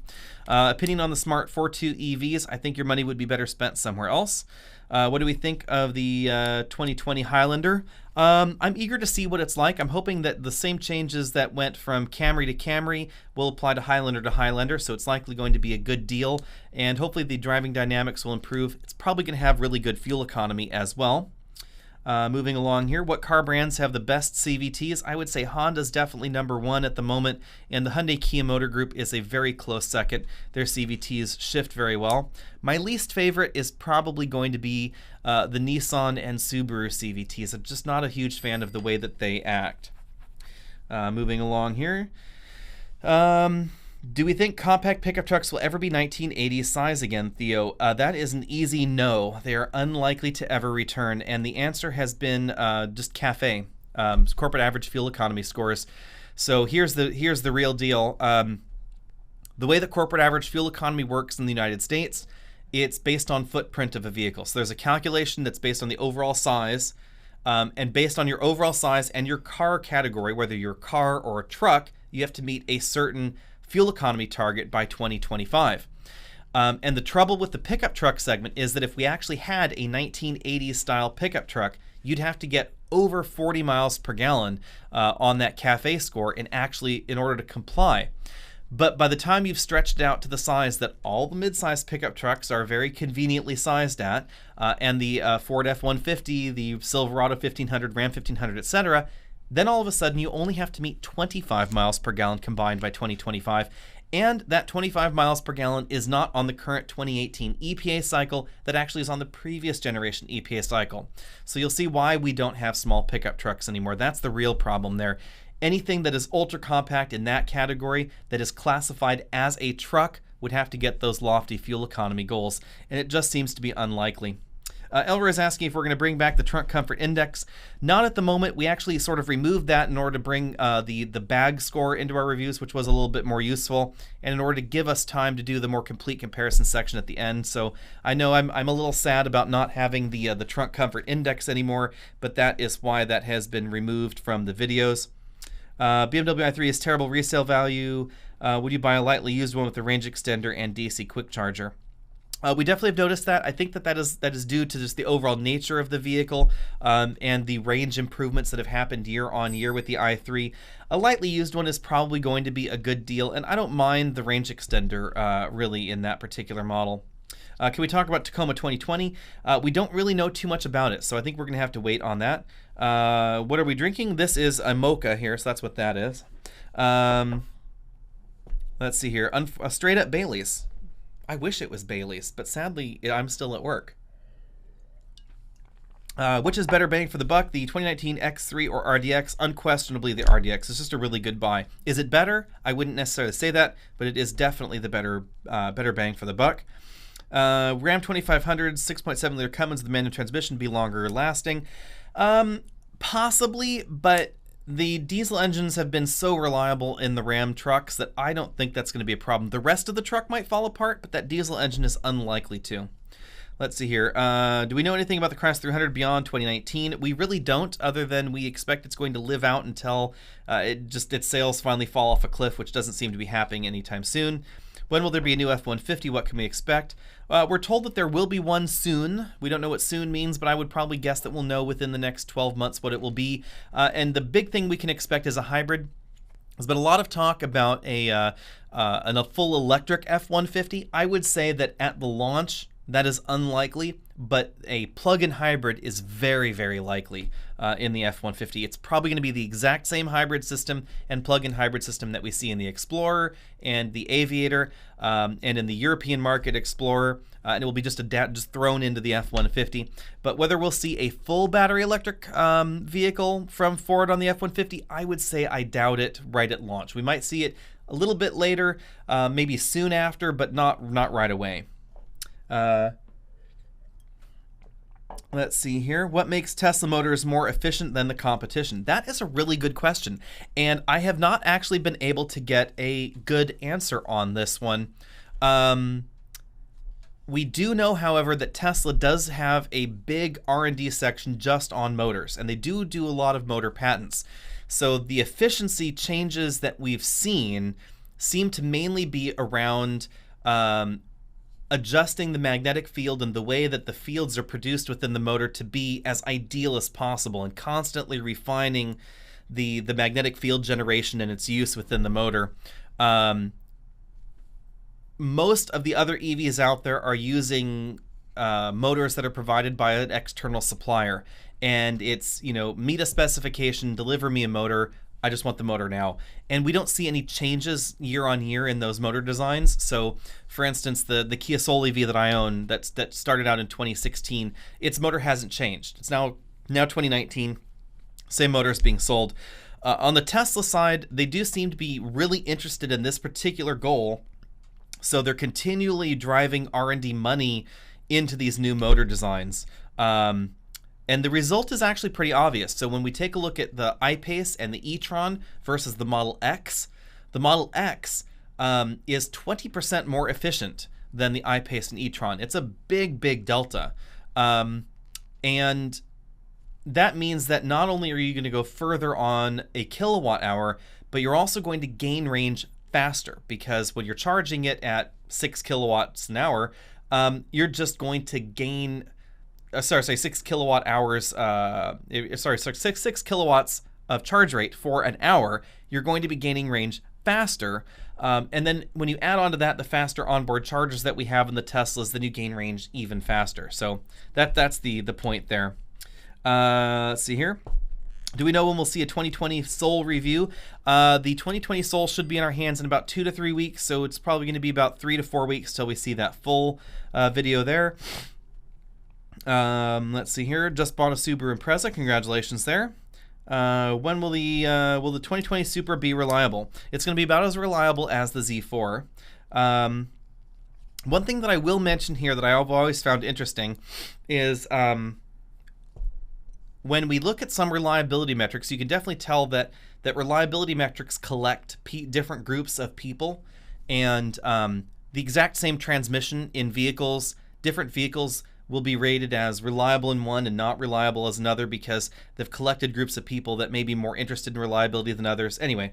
Opinion on the Smart 4.2 EVs, I think your money would be better spent somewhere else. What do we think of the 2020 Highlander? I'm eager to see what it's like. I'm hoping that the same changes that went from Camry to Camry will apply to Highlander, so it's likely going to be a good deal, and hopefully the driving dynamics will improve. It's probably going to have really good fuel economy as well. Moving along here, what car brands have the best CVTs? I would say Honda's definitely #1 at the moment, and the Hyundai Kia Motor Group is a very close second. Their CVTs shift very well. My least favorite is probably going to be the Nissan and Subaru CVTs. I'm just not a huge fan of the way that they act. Moving along here. Do we think compact pickup trucks will ever be 1980s size again, Theo? That is an easy no. They are unlikely to ever return, and the answer has been just CAFE, corporate average fuel economy scores. So here's the real deal. The way that corporate average fuel economy works in the United States, it's based on footprint of a vehicle. So there's a calculation that's based on the overall size, and based on your overall size and your car category, whether you're a car or a truck, you have to meet a certain fuel economy target by 2025. And the trouble with the pickup truck segment is that if we actually had a 1980s style pickup truck, you'd have to get over 40 miles per gallon on that CAFE score in order to comply. But by the time you've stretched it out to the size that all the mid-size pickup trucks are very conveniently sized at, and the Ford F-150, the Silverado 1500, Ram 1500, etc., then all of a sudden you only have to meet 25 miles per gallon combined by 2025, and that 25 miles per gallon is not on the current 2018 EPA cycle, that actually is on the previous generation EPA cycle. So you'll see why we don't have small pickup trucks anymore. That's the real problem there. Anything that is ultra compact in that category that is classified as a truck would have to get those lofty fuel economy goals, and it just seems to be unlikely. Elver is asking if we're going to bring back the Trunk Comfort Index. Not at the moment. We actually sort of removed that in order to bring the bag score into our reviews, which was a little bit more useful, and in order to give us time to do the more complete comparison section at the end. So I know I'm a little sad about not having the Trunk Comfort Index anymore, but that is why that has been removed from the videos. BMW i3 is terrible resale value. Would you buy a lightly used one with a range extender and DC quick charger? We definitely have noticed that. I think that is due to just the overall nature of the vehicle and the range improvements that have happened year on year with the i3. A lightly used one is probably going to be a good deal, and I don't mind the range extender really in that particular model. Can we talk about Tacoma 2020? We don't really know too much about it, so I think we're going to have to wait on that. What are we drinking? This is a mocha here, so that's what that is. Let's see here. A straight up Bailey's. I wish it was Bailey's, but sadly, I'm still at work. Which is better bang for the buck, the 2019 X3 or RDX? Unquestionably the RDX. It's just a really good buy. Is it better? I wouldn't necessarily say that, but it is definitely the better bang for the buck. Ram 2500, 6.7 liter Cummins, the manual transmission, be longer lasting. Possibly, but the diesel engines have been so reliable in the Ram trucks that I don't think that's going to be a problem. The rest of the truck might fall apart, but that diesel engine is unlikely to. Let's see here. Do we know anything about the Cross 300 beyond 2019? We really don't, other than we expect it's going to live out until its sales finally fall off a cliff, which doesn't seem to be happening anytime soon. When will there be a new F-150? What can we expect? We're told that there will be one soon. We don't know what soon means, but I would probably guess that we'll know within the next 12 months what it will be. And the big thing we can expect is a hybrid. There's been a lot of talk about a full electric F-150. I would say that at the launch, that is unlikely, but a plug-in hybrid is very, very likely in the F-150. It's probably going to be the exact same hybrid system and plug-in hybrid system that we see in the Explorer and the Aviator and in the European market Explorer, and it will be just thrown into the F-150. But whether we'll see a full battery electric vehicle from Ford on the F-150, I would say I doubt it right at launch. We might see it a little bit later, maybe soon after, but not right away. Let's see here. What makes Tesla Motors more efficient than the competition? That is a really good question, and I have not actually been able to get a good answer on this one. We do know, however, that Tesla does have a big R&D section just on motors, and they do a lot of motor patents. So the efficiency changes that we've seen seem to mainly be around adjusting the magnetic field and the way that the fields are produced within the motor to be as ideal as possible, and constantly refining the magnetic field generation and its use within the motor. Most of the other EVs out there are using motors that are provided by an external supplier, and it's, meet a specification, deliver me a motor, I just want the motor now. And we don't see any changes year on year in those motor designs. So for instance, the Kia Soul EV that I own that started out in 2016, its motor hasn't changed. It's now 2019, same motor is being sold. On the Tesla side, they do seem to be really interested in this particular goal. So they're continually driving R&D money into these new motor designs. And the result is actually pretty obvious. So when we take a look at the I-Pace and the e-tron versus the Model X, the Model X is 20% more efficient than the I-Pace and e-tron. It's a big delta. And that means that not only are you going to go further on a kilowatt hour, but you're also going to gain range faster, because when you're charging it at 6 kilowatts an hour, you're just going to gain 6 kilowatt hours, 6 kilowatts of charge rate for an hour. You're going to be gaining range faster. And then when you add on to that the faster onboard chargers that we have in the Teslas, then you gain range even faster. So that's the point there. Let's see here. Do we know when we'll see a 2020 Soul review? The 2020 Soul should be in our hands in about 2 to 3 weeks, so it's probably going to be about 3 to 4 weeks till we see that full video there. Let's see here. Just bought a Subaru Impreza. Congratulations there. When will the 2020 Supra be reliable? It's going to be about as reliable as the Z4. One thing that I will mention here that I've always found interesting is when we look at some reliability metrics, you can definitely tell that reliability metrics collect different groups of people, and the exact same transmission in vehicles, different vehicles will be rated as reliable in one and not reliable as another, because they've collected groups of people that may be more interested in reliability than others. Anyway,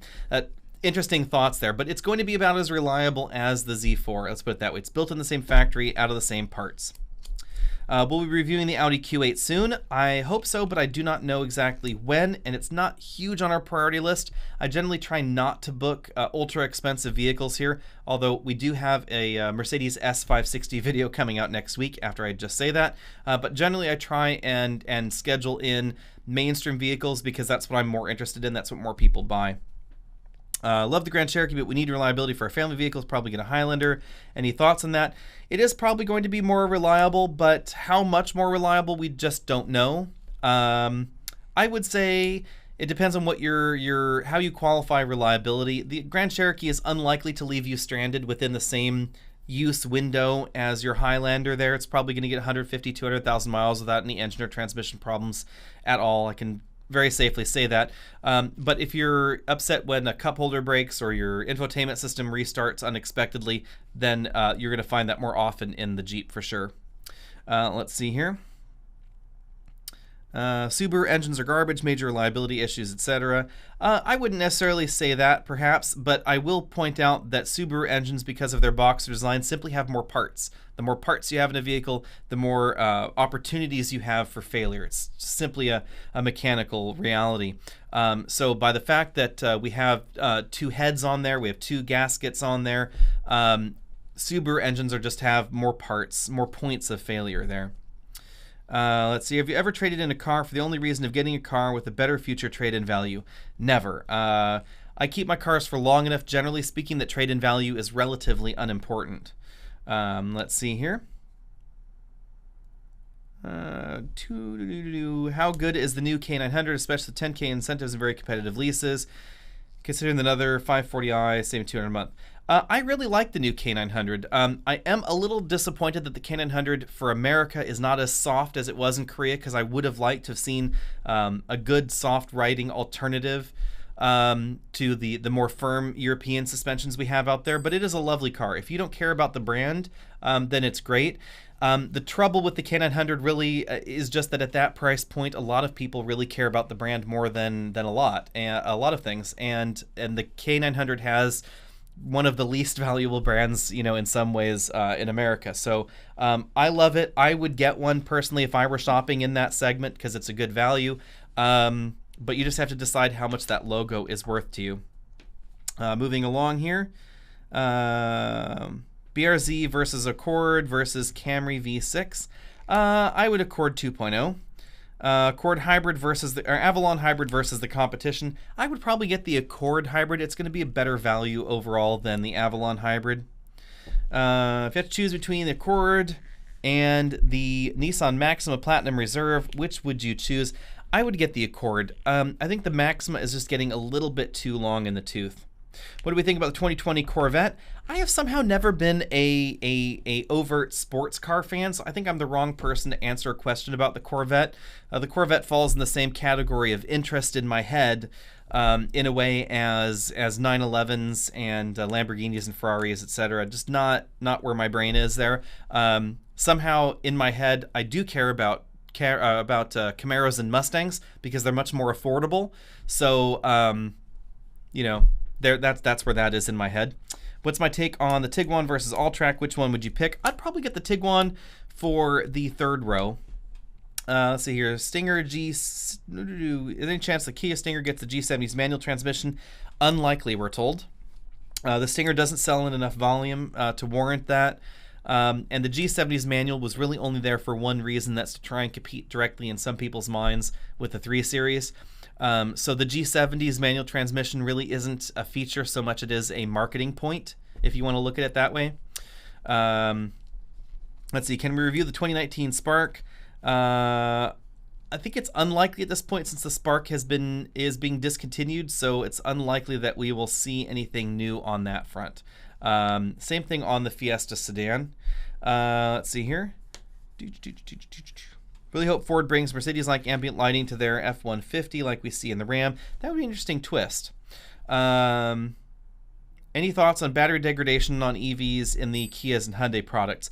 interesting thoughts there, but it's going to be about as reliable as the Z4. Let's put it that way. It's built in the same factory, out of the same parts. We'll be reviewing the Audi Q8 soon. I hope so, but I do not know exactly when, and it's not huge on our priority list. I generally try not to book ultra expensive vehicles here, although we do have a Mercedes S560 video coming out next week after I just say that. But generally I try and schedule in mainstream vehicles because that's what I'm more interested in. That's what more people buy. Love the Grand Cherokee, but we need reliability for a family vehicle. It's probably get a Highlander. Any thoughts on that? It is probably going to be more reliable, but how much more reliable, we just don't know. I would say it depends on what how you qualify reliability. The Grand Cherokee is unlikely to leave you stranded within the same use window as your Highlander there. It's probably going to get 150, 200,000 miles without any engine or transmission problems at all. I can very safely say that. But if you're upset when a cup holder breaks or your infotainment system restarts unexpectedly, then you're going to find that more often in the Jeep for sure. Let's see here. Subaru engines are garbage, major reliability issues, etc. I wouldn't necessarily say that, perhaps, but I will point out that Subaru engines, because of their boxer design, simply have more parts. The more parts you have in a vehicle, the more opportunities you have for failure. It's simply a mechanical reality. So by the fact that we have 2 heads on there, we have 2 gaskets on there, Subaru engines just have more parts, more points of failure there. Let's see. Have you ever traded in a car for the only reason of getting a car with a better future trade-in value? Never. I keep my cars for long enough, generally speaking, that trade-in value is relatively unimportant. Let's see here. How good is the new K900, especially the 10K incentives and very competitive leases, considering another 540i, saving $200 a month? I really like the new K900. I am a little disappointed that the K900 for America is not as soft as it was in Korea, because I would have liked to have seen a good soft riding alternative to the more firm European suspensions we have out there, but it is a lovely car. If you don't care about the brand, then it's great. The trouble with the K900 really is just that at that price point, a lot of people really care about the brand more than a lot of things, and the K900 has one of the least valuable brands, in some ways, in America. So I love it. I would get one personally if I were shopping in that segment because it's a good value. But you just have to decide how much that logo is worth to you. Moving along here. BRZ versus Accord versus Camry V6. I would Accord 2.0. Accord Hybrid versus or Avalon Hybrid versus the competition. I would probably get the Accord Hybrid. It's going to be a better value overall than the Avalon Hybrid. If you have to choose between the Accord and the Nissan Maxima Platinum Reserve, which would you choose? I would get the Accord. I think the Maxima is just getting a little bit too long in the tooth. What do we think about the 2020 Corvette? I have somehow never been a overt sports car fan, so I think I'm the wrong person to answer a question about the Corvette. The Corvette falls in the same category of interest in my head, in a way as 911s and Lamborghinis and Ferraris, etc. Just not where my brain is there. Somehow in my head, I do care about Camaros and Mustangs because they're much more affordable. So, that's where that is in my head. What's my take on the Tiguan versus Alltrack? Which one would you pick? I'd probably get the Tiguan for the third row. Let's see here. Stinger G. Is there any chance the Kia Stinger gets the G70's manual transmission? Unlikely, we're told. The Stinger doesn't sell in enough volume to warrant that. And the G70's manual was really only there for one reason. That's to try and compete directly in some people's minds with the 3 Series. So the G70's manual transmission really isn't a feature so much it is a marketing point, if you want to look at it that way. Let's see, can we review the 2019 Spark? I think it's unlikely at this point since the Spark is being discontinued, so it's unlikely that we will see anything new on that front. Same thing on the Fiesta sedan. Let's see here. Really hope Ford brings Mercedes-like ambient lighting to their F-150 like we see in the Ram. That would be an interesting twist. Any thoughts on battery degradation on EVs in the Kias and Hyundai products?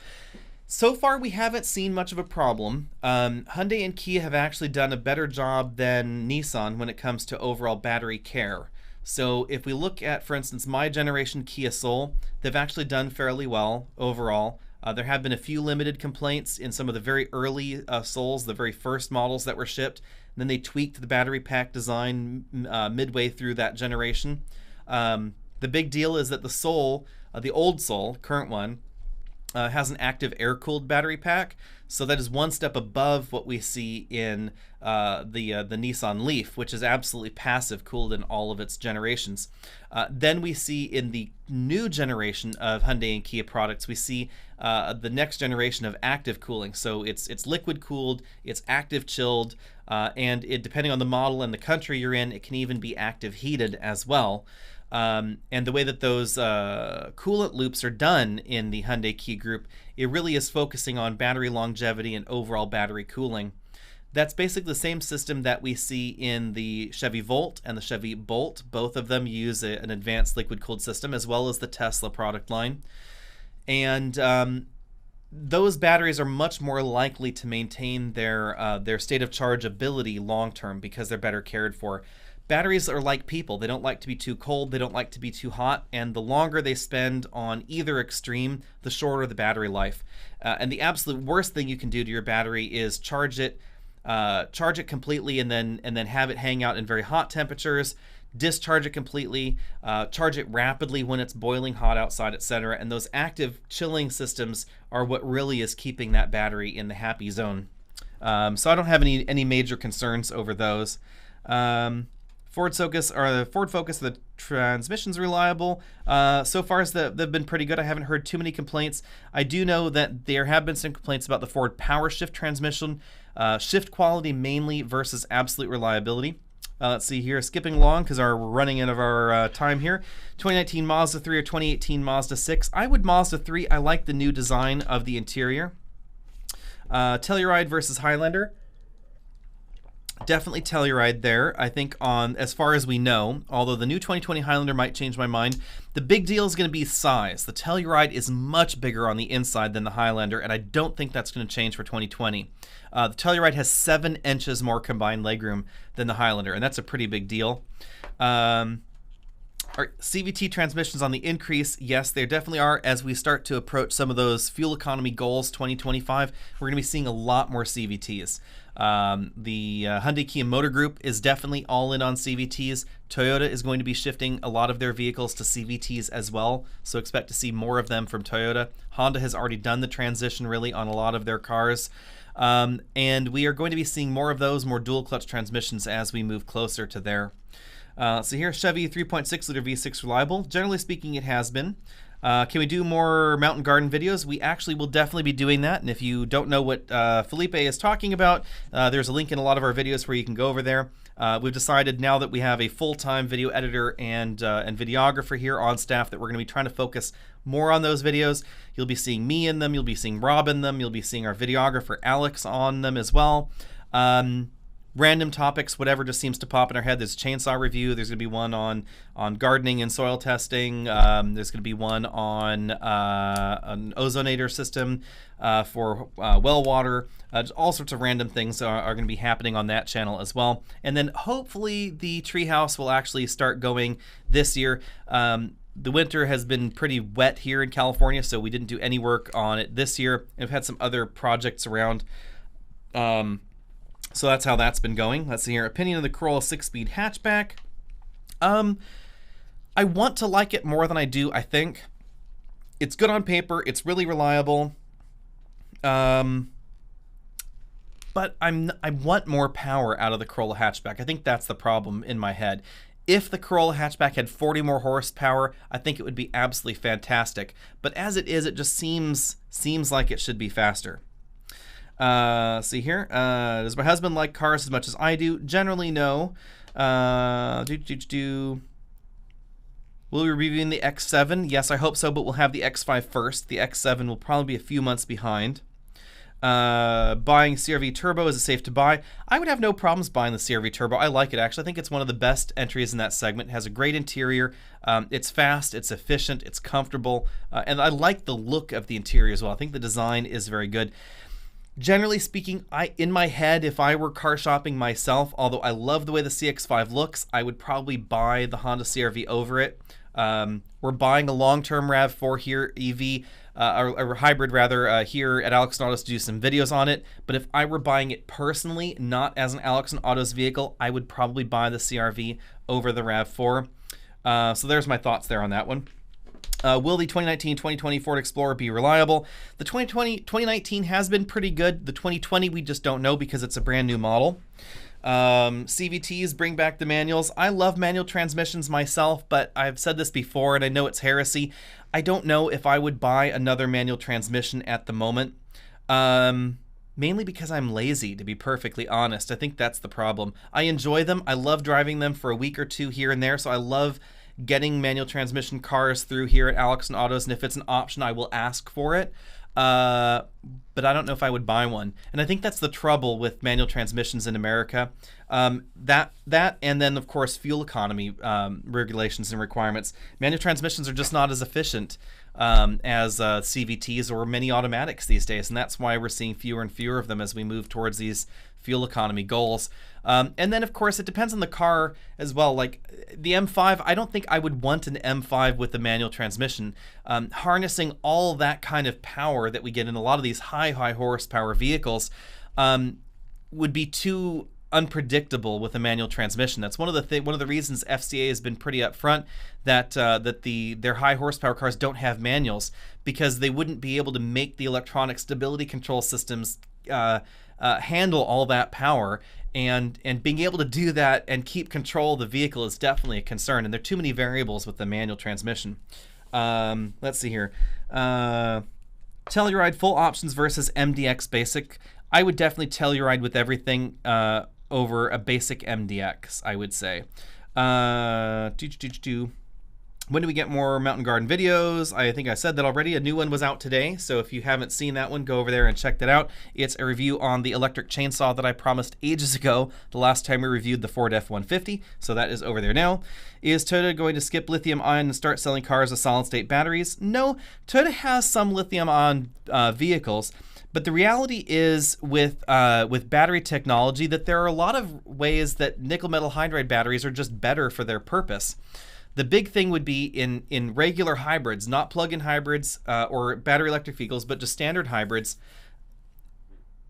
So far, we haven't seen much of a problem. Hyundai and Kia have actually done a better job than Nissan when it comes to overall battery care. So if we look at, for instance, my generation Kia Soul, they've actually done fairly well overall. There have been a few limited complaints in some of the very early Souls, the very first models that were shipped. And then they tweaked the battery pack design midway through that generation. The big deal is that the Soul, the old Soul, current one, has an active air-cooled battery pack. So that is one step above what we see in the Nissan Leaf, which is absolutely passive cooled in all of its generations. Then we see in the new generation of Hyundai and Kia products, we see the next generation of active cooling. So it's liquid cooled, it's active chilled, and depending on the model and the country you're in, it can even be active heated as well. And the way that those coolant loops are done in the Hyundai Kia group, it really is focusing on battery longevity and overall battery cooling. That's basically the same system that we see in the Chevy Volt and the Chevy Bolt. Both of them use an advanced liquid-cooled system, as well as the Tesla product line. And those batteries are much more likely to maintain their state of chargeability long-term because they're better cared for. Batteries are like people. They don't like to be too cold, they don't like to be too hot, and the longer they spend on either extreme, the shorter the battery life. And the absolute worst thing you can do to your battery is charge it completely and then have it hang out in very hot temperatures, discharge it completely, charge it rapidly when it's boiling hot outside, etc. And those active chilling systems are what really is keeping that battery in the happy zone. So I don't have any major concerns over those. Ford Focus, the transmission's reliable. So far, they've been pretty good. I haven't heard too many complaints. I do know that there have been some complaints about the Ford Power Shift transmission, shift quality mainly versus absolute reliability. Let's see here, skipping along because we're running out of our time here. 2019 Mazda 3 or 2018 Mazda 6. I would Mazda 3. I like the new design of the interior. Telluride versus Highlander. Definitely Telluride there. I think on as far as we know, although the new 2020 Highlander might change my mind, the big deal is going to be size. The Telluride is much bigger on the inside than the Highlander, and I don't think that's going to change for 2020. The Telluride has 7 inches more combined legroom than the Highlander, and that's a pretty big deal. Are CVT transmissions on the increase? Yes, they definitely are. As we start to approach some of those fuel economy goals 2025, we're going to be seeing a lot more CVTs. The Hyundai Kia Motor Group is definitely all in on CVTs. Toyota is going to be shifting a lot of their vehicles to CVTs as well, so expect to see more of them from Toyota. Honda has already done the transition really on a lot of their cars. And we are going to be seeing more of those, more dual clutch transmissions as we move closer to there. So here, Chevy 3.6 liter V6 reliable. Generally speaking, it has been. Can we do more mountain garden videos? We actually will definitely be doing that. And if you don't know what Felipe is talking about, there's a link in a lot of our videos where you can go over there. We've decided now that we have a full-time video editor and videographer here on staff that we're going to be trying to focus more on those videos. You'll be seeing me in them. You'll be seeing Rob in them. You'll be seeing our videographer Alex on them as well. Random topics, whatever just seems to pop in our head. There's a chainsaw review. There's going to be one on gardening and soil testing. There's going to be one on an ozonator system for well water. Just all sorts of random things are going to be happening on that channel as well. And then hopefully the treehouse will actually start going this year. The winter has been pretty wet here in California, so we didn't do any work on it this year. We've had some other projects around. So that's how that's been going. Let's see here. Opinion of the Corolla 6-speed hatchback. I want to like it more than I do, I think. It's good on paper. It's really reliable. But I want more power out of the Corolla hatchback. I think that's the problem in my head. If the Corolla hatchback had 40 more horsepower, I think it would be absolutely fantastic. But as it is, it just seems like it should be faster. See here. Does my husband like cars as much as I do? Generally, no. Will we be reviewing the X7? Yes, I hope so, but we'll have the X5 first. The X7 will probably be a few months behind. Buying CR-V Turbo, is it safe to buy? I would have no problems buying the CR-V Turbo. I like it, actually. I think it's one of the best entries in that segment. It has a great interior. It's fast, it's efficient, it's comfortable, and I like the look of the interior as well. I think the design is very good. Generally speaking, in my head, if I were car shopping myself, although I love the way the CX-5 looks, I would probably buy the Honda CR-V over it. We're buying a long-term RAV4 here, EV, or hybrid rather, here at Alex and Autos to do some videos on it. But if I were buying it personally, not as an Alex and Autos vehicle, I would probably buy the CR-V over the RAV4. So there's my thoughts there on that one. Will the 2019-2020 Ford Explorer be reliable? The 2019 has been pretty good. The 2020 we just don't know because it's a brand new model. CVTs, bring back the manuals. I love manual transmissions myself, but I've said this before and I know it's heresy. I don't know if I would buy another manual transmission at the moment. Mainly because I'm lazy, to be perfectly honest. I think that's the problem. I enjoy them. I love driving them for a week or two here and there, so I love getting manual transmission cars through here at Alex and Autos, and if it's an option, I will ask for it. But I don't know if I would buy one. And I think that's the trouble with manual transmissions in America. That and then, of course, fuel economy regulations and requirements. Manual transmissions are just not as efficient as CVTs or many automatics these days, and that's why we're seeing fewer and fewer of them as we move towards these fuel economy goals. And then, of course, it depends on the car as well. Like the M5, I don't think I would want an M5 with a manual transmission. Harnessing all that kind of power that we get in a lot of these high horsepower vehicles would be too unpredictable with a manual transmission. That's one of the reasons FCA has been pretty upfront that their high horsepower cars don't have manuals, because they wouldn't be able to make the electronic stability control systems handle all that power, and being able to do that and keep control of the vehicle is definitely a concern, and there are too many variables with the manual transmission. Let's see here. Telluride full options versus MDX basic. I would definitely Telluride with everything over a basic MDX, I would say. When do we get more mountain garden videos? I think I said that already. A new one was out today, so if you haven't seen that one, go over there and check that out. It's a review on the electric chainsaw that I promised ages ago, the last time we reviewed the Ford F-150, so that is over there now. Is Toyota going to skip lithium-ion and start selling cars with solid-state batteries? No, Toyota has some lithium-ion vehicles, but the reality is with battery technology that there are a lot of ways that nickel metal hydride batteries are just better for their purpose. The big thing would be in regular hybrids, not plug-in hybrids or battery electric vehicles, but just standard hybrids.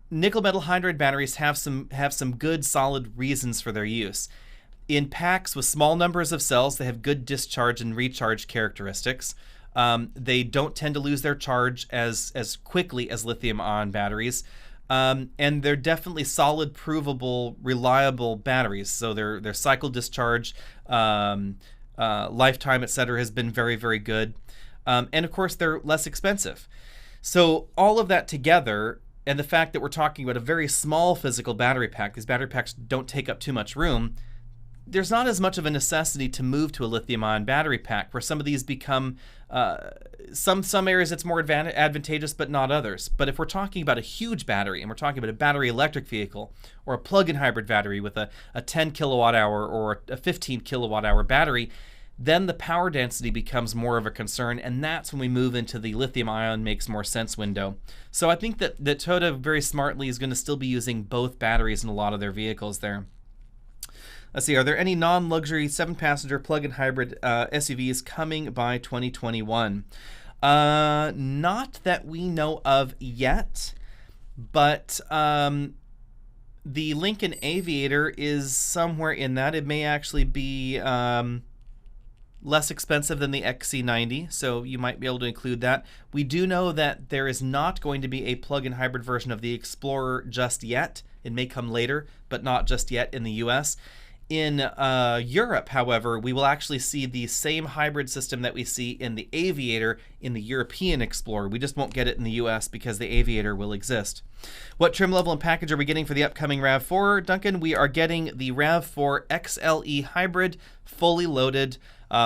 Nickel metal hydride batteries have some good solid reasons for their use. In packs with small numbers of cells, they have good discharge and recharge characteristics. They don't tend to lose their charge as quickly as lithium-ion batteries. And they're definitely solid, provable, reliable batteries. So their cycle discharge, lifetime, etc., has been very, very good. And of course, they're less expensive. So all of that together, and the fact that we're talking about a very small physical battery pack, these battery packs don't take up too much room, there's not as much of a necessity to move to a lithium-ion battery pack, where some of these become, some areas it's more advantageous, but not others. But if we're talking about a huge battery, and we're talking about a battery electric vehicle, or a plug-in hybrid battery with a 10 kilowatt hour or a 15 kilowatt hour battery, then the power density becomes more of a concern, and that's when we move into the lithium-ion makes more sense window. So I think that Toyota very smartly is going to still be using both batteries in a lot of their vehicles there. Let's see, are there any non-luxury 7-passenger plug-in hybrid SUVs coming by 2021? Not that we know of yet, but the Lincoln Aviator is somewhere in that. It may actually be less expensive than the XC90, so you might be able to include that. We do know that there is not going to be a plug-in hybrid version of the Explorer just yet. It may come later, but not just yet in the US. In Europe, however, we will actually see the same hybrid system that we see in the Aviator in the European Explorer. We just won't get it in the US because the Aviator will exist. What trim level and package are we getting for the upcoming RAV4, Duncan? We are getting the RAV4 XLE Hybrid fully loaded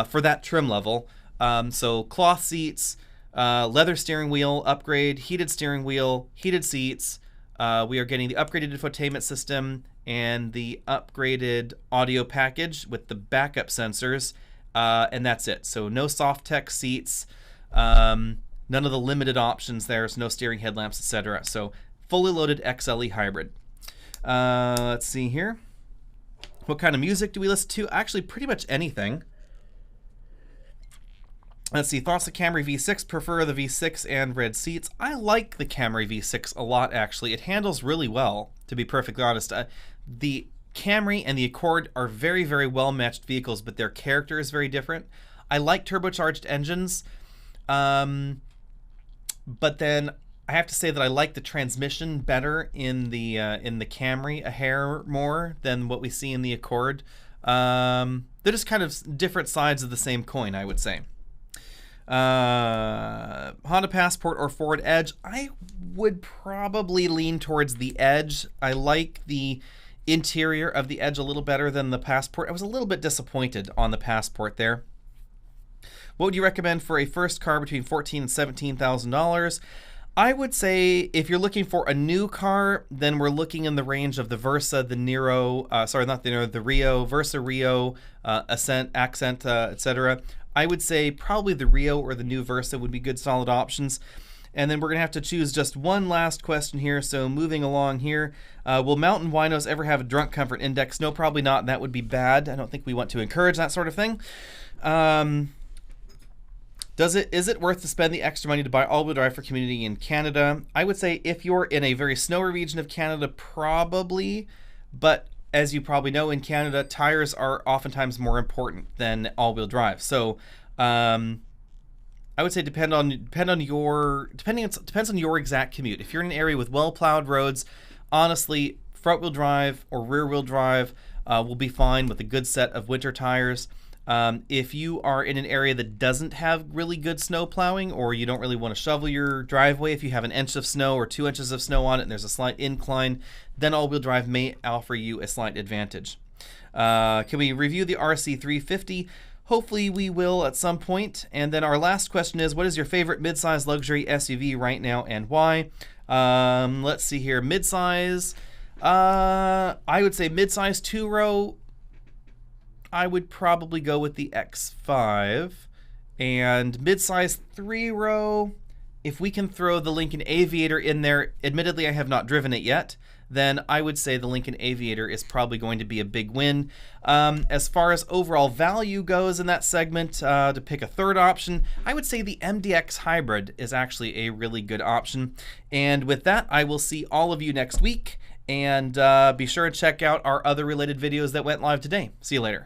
for that trim level. So cloth seats, leather steering wheel upgrade, heated steering wheel, heated seats. We are getting the upgraded infotainment system and the upgraded audio package with the backup sensors, and that's it. So no soft tech seats, none of the limited options there, so no steering headlamps, etc. So fully loaded XLE hybrid. Let's see here. What kind of music do we listen to? Actually, pretty much anything. Let's see, thoughts of Camry V6, prefer the V6 and red seats. I like the Camry V6 a lot, actually. It handles really well, to be perfectly honest. The Camry and the Accord are very, very well-matched vehicles, but their character is very different. I like turbocharged engines, but then I have to say that I like the transmission better in the Camry a hair more than what we see in the Accord. They're just kind of different sides of the same coin, I would say. Honda Passport or Ford Edge? I would probably lean towards the Edge. I like the interior of the Edge a little better than the Passport. I was a little bit disappointed on the Passport there. What would you recommend for a first car between $14,000 and $17,000? I would say if you're looking for a new car, then we're looking in the range of the Versa, the Nero, the Rio, Versa Rio, Accent, etc. I would say probably the Rio or the new Versa would be good solid options. And then we're going to have to choose just one last question here. So moving along here, will mountain winos ever have a drunk comfort index? No, probably not. That would be bad. I don't think we want to encourage that sort of thing. Is it worth to spend the extra money to buy all-wheel drive for community in Canada? I would say if you're in a very snowy region of Canada, probably. But as you probably know, in Canada, tires are oftentimes more important than all-wheel drive. So I would say depends on your exact commute. If you're in an area with well-plowed roads, honestly, front-wheel drive or rear-wheel drive will be fine with a good set of winter tires. If you are in an area that doesn't have really good snow plowing, or you don't really want to shovel your driveway, if you have an inch of snow or 2 inches of snow on it and there's a slight incline, then all-wheel drive may offer you a slight advantage. Can we review the RC350? hopefully we will at some point. And then our last question is, what is your favorite midsize luxury SUV right now and why? Let's see here. Midsize, I would say midsize 2-row, I would probably go with the X5. And midsize 3-row, if we can throw the Lincoln Aviator in there, admittedly I have not driven it yet, then I would say the Lincoln Aviator is probably going to be a big win. As far as overall value goes in that segment, to pick a third option, I would say the MDX Hybrid is actually a really good option. And with that, I will see all of you next week, and be sure to check out our other related videos that went live today. See you later.